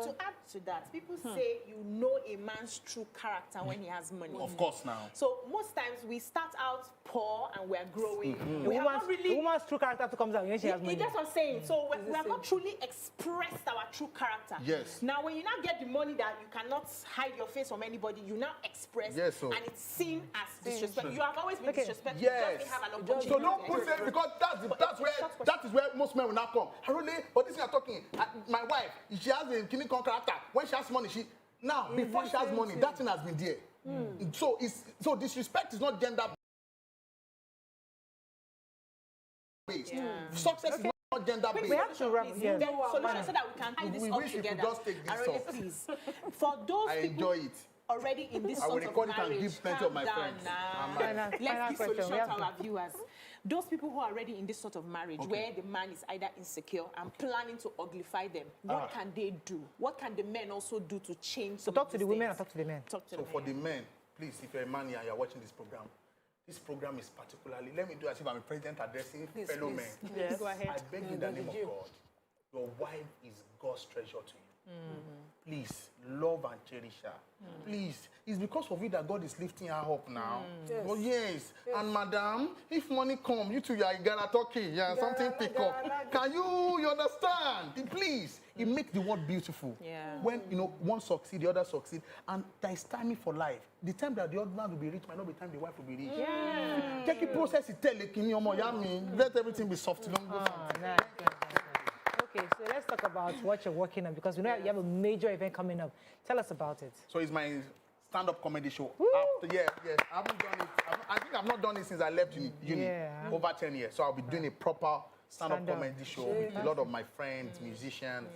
To add to that, people say you know a man's true character when he has money. Of course, now. So most times we start out poor and we're growing. The woman's true character comes out when she has money. That's what I'm saying. So we have not truly expressed our true character. Yes. Now, when you now get the money that you cannot hide your face from anybody, you now express, and it's seen as disrespect. You have always been disrespectful. Yes. You just have an opportunity. So don't put it, because that is where most men will not come. But this is talking. My wife, she has a kidney character. When she has money, before she has money, that thing has been there. So disrespect is not gender based. Success is not gender based. We have to wrap up. Solution so that we can tie this all together. Just take this really, please. For those I enjoy it. Already in this sort of marriage, and give plenty of my friends. Let's give solution to our viewers. Those people who are already in this sort of marriage, where the man is either insecure and planning to uglify them, what can they do? What can the men also do to change? So talk to the women and talk to the men. For the men, please, if you're a man here and you're watching this program is particularly, let me do as if I'm a president addressing fellow men. Yes. Go ahead. I beg in the name of God, your wife is God's treasure to you. Please, love and cherish her. Please, it's because of it that God is lifting her up now. Oh, yes. And madam, if money comes, you two, you gotta talk it. Yeah, something pick up. Can you understand? Please, it makes the world beautiful. Yeah. When, one succeed, the other succeed. And there is timing for life. The time that the other man will be rich might not be time the wife will be rich. Yeah. Take a process, let everything be soft. Nice. Okay, so let's talk about what you're working on, because we know you have a major event coming up. Tell us about it. So it's my stand-up comedy show. Yes. I haven't done it. I think I've not done it since I left uni. Over 10 years. So I'll be doing a proper stand-up comedy show with a lot of my friends, musicians.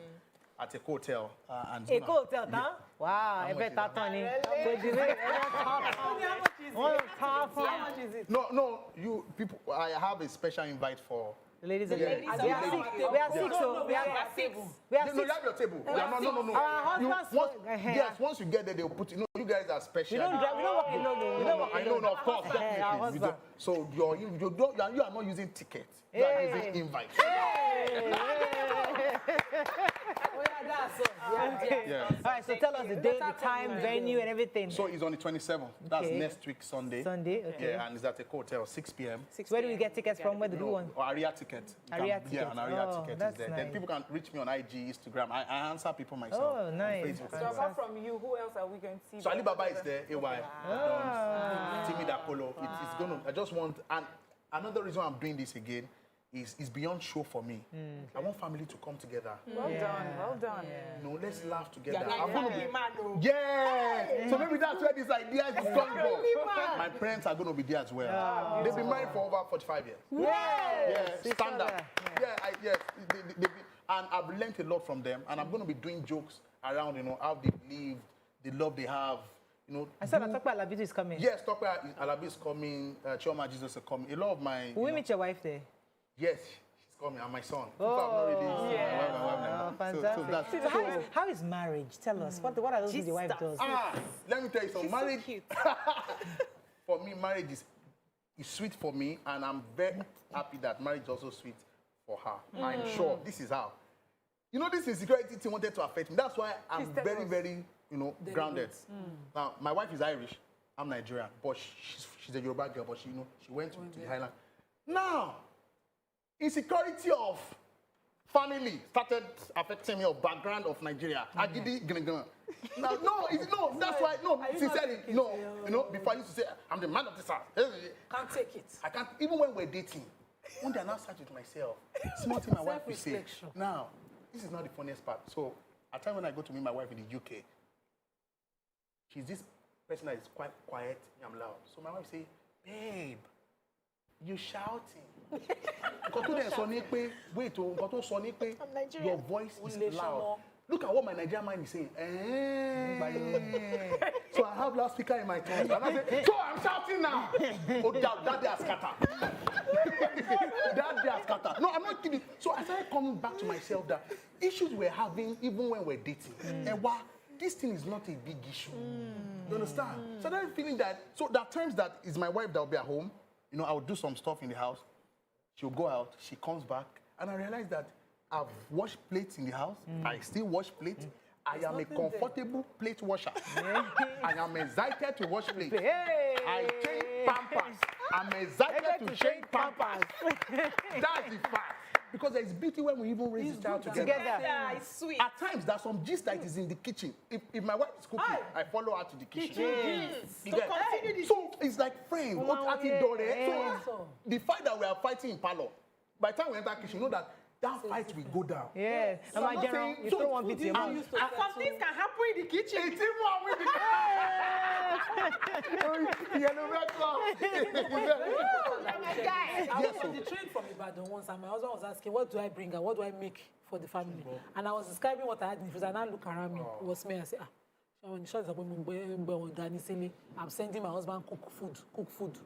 at a hotel. And A hotel, huh? Wow, I bet that money. How much is it? No, you people. I have a special invite for. The ladies and ladies. we are six. We are six. So we are six. We are No, six. you have your table. No. Our You, husbands. yes, once you get there, they'll put. You guys are special. We don't drive. We don't work alone. We don't work I know, no, of course, Our definitely. You husband. don't- So you are not using tickets. You are using invite. Yeah. All right, so tell us the date, the time, venue, and everything. So it's on the 27th. That's Okay. next week, Sunday. Sunday, okay. Yeah, and it's at a hotel, 6 p.m. Where do we get tickets from? Where do we want? Or Aria ticket. Aria Yeah, ticket. an Aria Oh, ticket is that's there. nice. Then people can reach me on IG, Instagram. I answer people myself. Oh, nice. On Facebook. So apart from you, who else are we going to see? So Alibaba is there, AY, Timmy Apollo. It's gonna. I just want, and another reason I'm doing this again is beyond show for me. I want family to come together. Well done, well done. No, let's laugh together. Yeah, I'm gonna be, Yeah. So maybe that's where this idea is coming from. My parents are going to be there as well. They've been married for over 45 years. Yes. Yeah, standard. Yes. And I've learned a lot from them. And I'm going to be doing jokes around, how they live, the love they have. I said that Tokpa Alabitu is coming. Yes, Tokpa Alabi is coming. Chioma Jesus is coming. A lot of my. Will we meet your wife there? Yes, she's coming, and my son. Oh, yeah. fantastic. So how is marriage? Tell us. What are those things your wife does? Let me tell you something. Marriage, So for me, marriage is sweet for me, and I'm very happy that marriage is also sweet for her. I'm sure this is how. This insecurity thing wanted to affect me. That's why I'm very, very, grounded. Now, my wife is Irish. I'm Nigerian, but she's a Yoruba girl, but she went to the Highland. Now, insecurity of family started affecting me, of background of Nigeria. Agidi, Now, that's why, sincerely, before I used to say, I'm the man of this house. Can't take it. I can't, even when we're dating, one day I now sat with myself, small thing my wife will say. Now, this is not the funniest part. So, at times when I go to meet my wife in the UK, she's this person that is quite quiet, I'm loud. So my wife say, babe, you shouting. Your voice is loud. Look at what my Nigerian mind is saying. So I have loudspeaker in my tongue. And I say, so I'm shouting now. Oh, that day has scattered. That day has scattered. No, I'm not kidding. So I started coming back to myself that issues we're having even when we're dating. And why? This thing is not a big issue. You understand? So then feeling that, so there are times that it's my wife that will be at home. I will do some stuff in the house. She'll go out, she comes back, and I realize that I've washed plates in the house. I still wash plates. I am a comfortable plate washer. I am excited to wash plates. I change pampers. I'm excited to change pampers. That's the fact. Because there's beauty when we even raise the child together. Yeah, it's sweet. At times, there's some gist that is in the kitchen. If my wife is cooking, I follow her to the kitchen. So it's like friends. So the fight that we are fighting in parlor, by the time we enter the kitchen, you know that fight will go down. Yes. So I'm not saying, you throw one bit in your mouth. Some things can happen in the kitchen. It's even one with I was on the train from Ibadan once, and my husband was asking, what do I bring and what do I make for the family? And I was describing what I had in the freezer, and I look around me. It was me. I said, I'm sending my husband cook food.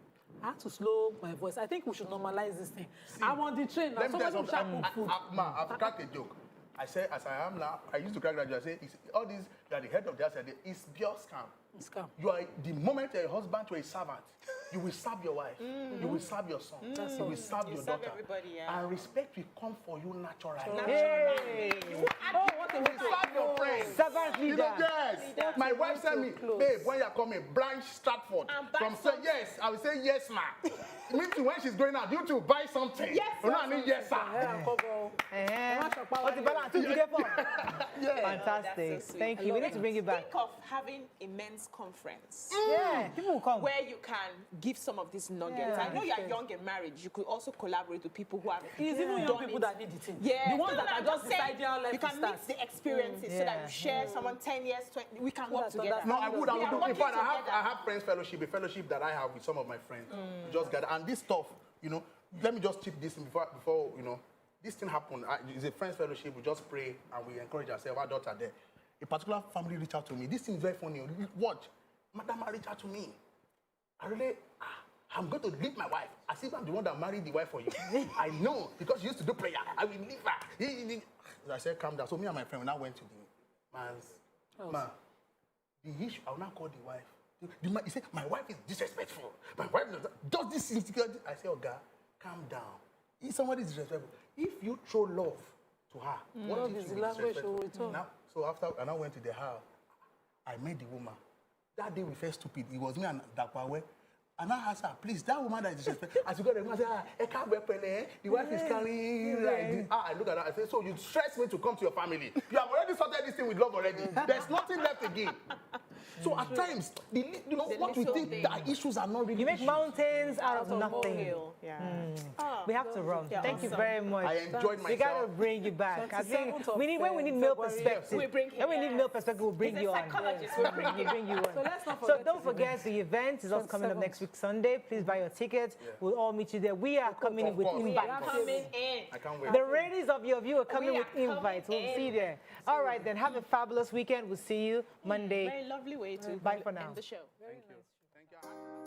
I had to slow my voice. I think we should normalize this thing. I'm on the train now. Somebody will try cook food. I've cracked a joke. I say, as I am now, I used to crack that joke. I say, all these, you are the head of the house. It's pure scam. Scam. You are the moment you're a husband to a servant, you will serve your wife, you will serve your son, you will serve your daughter. And respect will come for you naturally. Hey. What a way to serve your friends. Servant leader. Yes. My wife said me, babe, when you're coming, Blanche Stratford. From say yes, I will say yes, ma. It means when she's going out, you to buy something. Yes, yes, sir. What's the balance? Fantastic. So Thank you. We need to bring it back. Think of having a men's conference. Yeah, people will come. Where you can give some of these nuggets. I know you are young in marriage. You could also collaborate with people who have It's even young people that need the thing. Yeah. The ones that are just deciding how life you can mix the experiences so that you share someone 10 years, 20, we can work together. No, I would. In fact, I have friends fellowship, a fellowship that I have with some of my friends. Just gather. And this stuff, let me just chip this in before this thing happened. It's a friends fellowship. We just pray and we encourage ourselves. Our daughter there. A particular family reached out to me. This thing is very funny. Watch. Madam reached out to me. I'm going to leave my wife. As if I'm the one that married the wife for you. I know, because she used to do prayer. I will leave her. I said, calm down. So me and my friend now went to the man's. Man, the issue, I will now call the wife. The man, he said, my wife is disrespectful. My wife does this insecurity. I said, Oga, calm down. If somebody is disrespectful, if you throw love to her, what is the language she will return? Now, so after I now went to the house, I met the woman. That day we felt stupid. It was me and Dakwawe. And I asked her, please, that woman that is disrespectful. As you got the woman, I said, the wife is carrying like this. I look at her, I said, so you stress me to come to your family. You have already sorted this thing with love already. There's nothing left again. So at times, what we think that issues are not really. You make mountains out of nothing. Yeah. We have to run. Thank you very much. I enjoyed myself. We got to bring you back. I think when we need male perspective, when we need male perspective, we'll bring you on. We'll bring you on. So don't forget the event is also coming up next week Sunday. Please buy your tickets. We'll all meet you there. We are coming in with invites. I can't wait. The ladies of your view are coming with invites. We'll see you there. All right, then have a fabulous weekend. We'll see you Monday. Very lovely way to bye for now. end the show. Thank you. Thank you.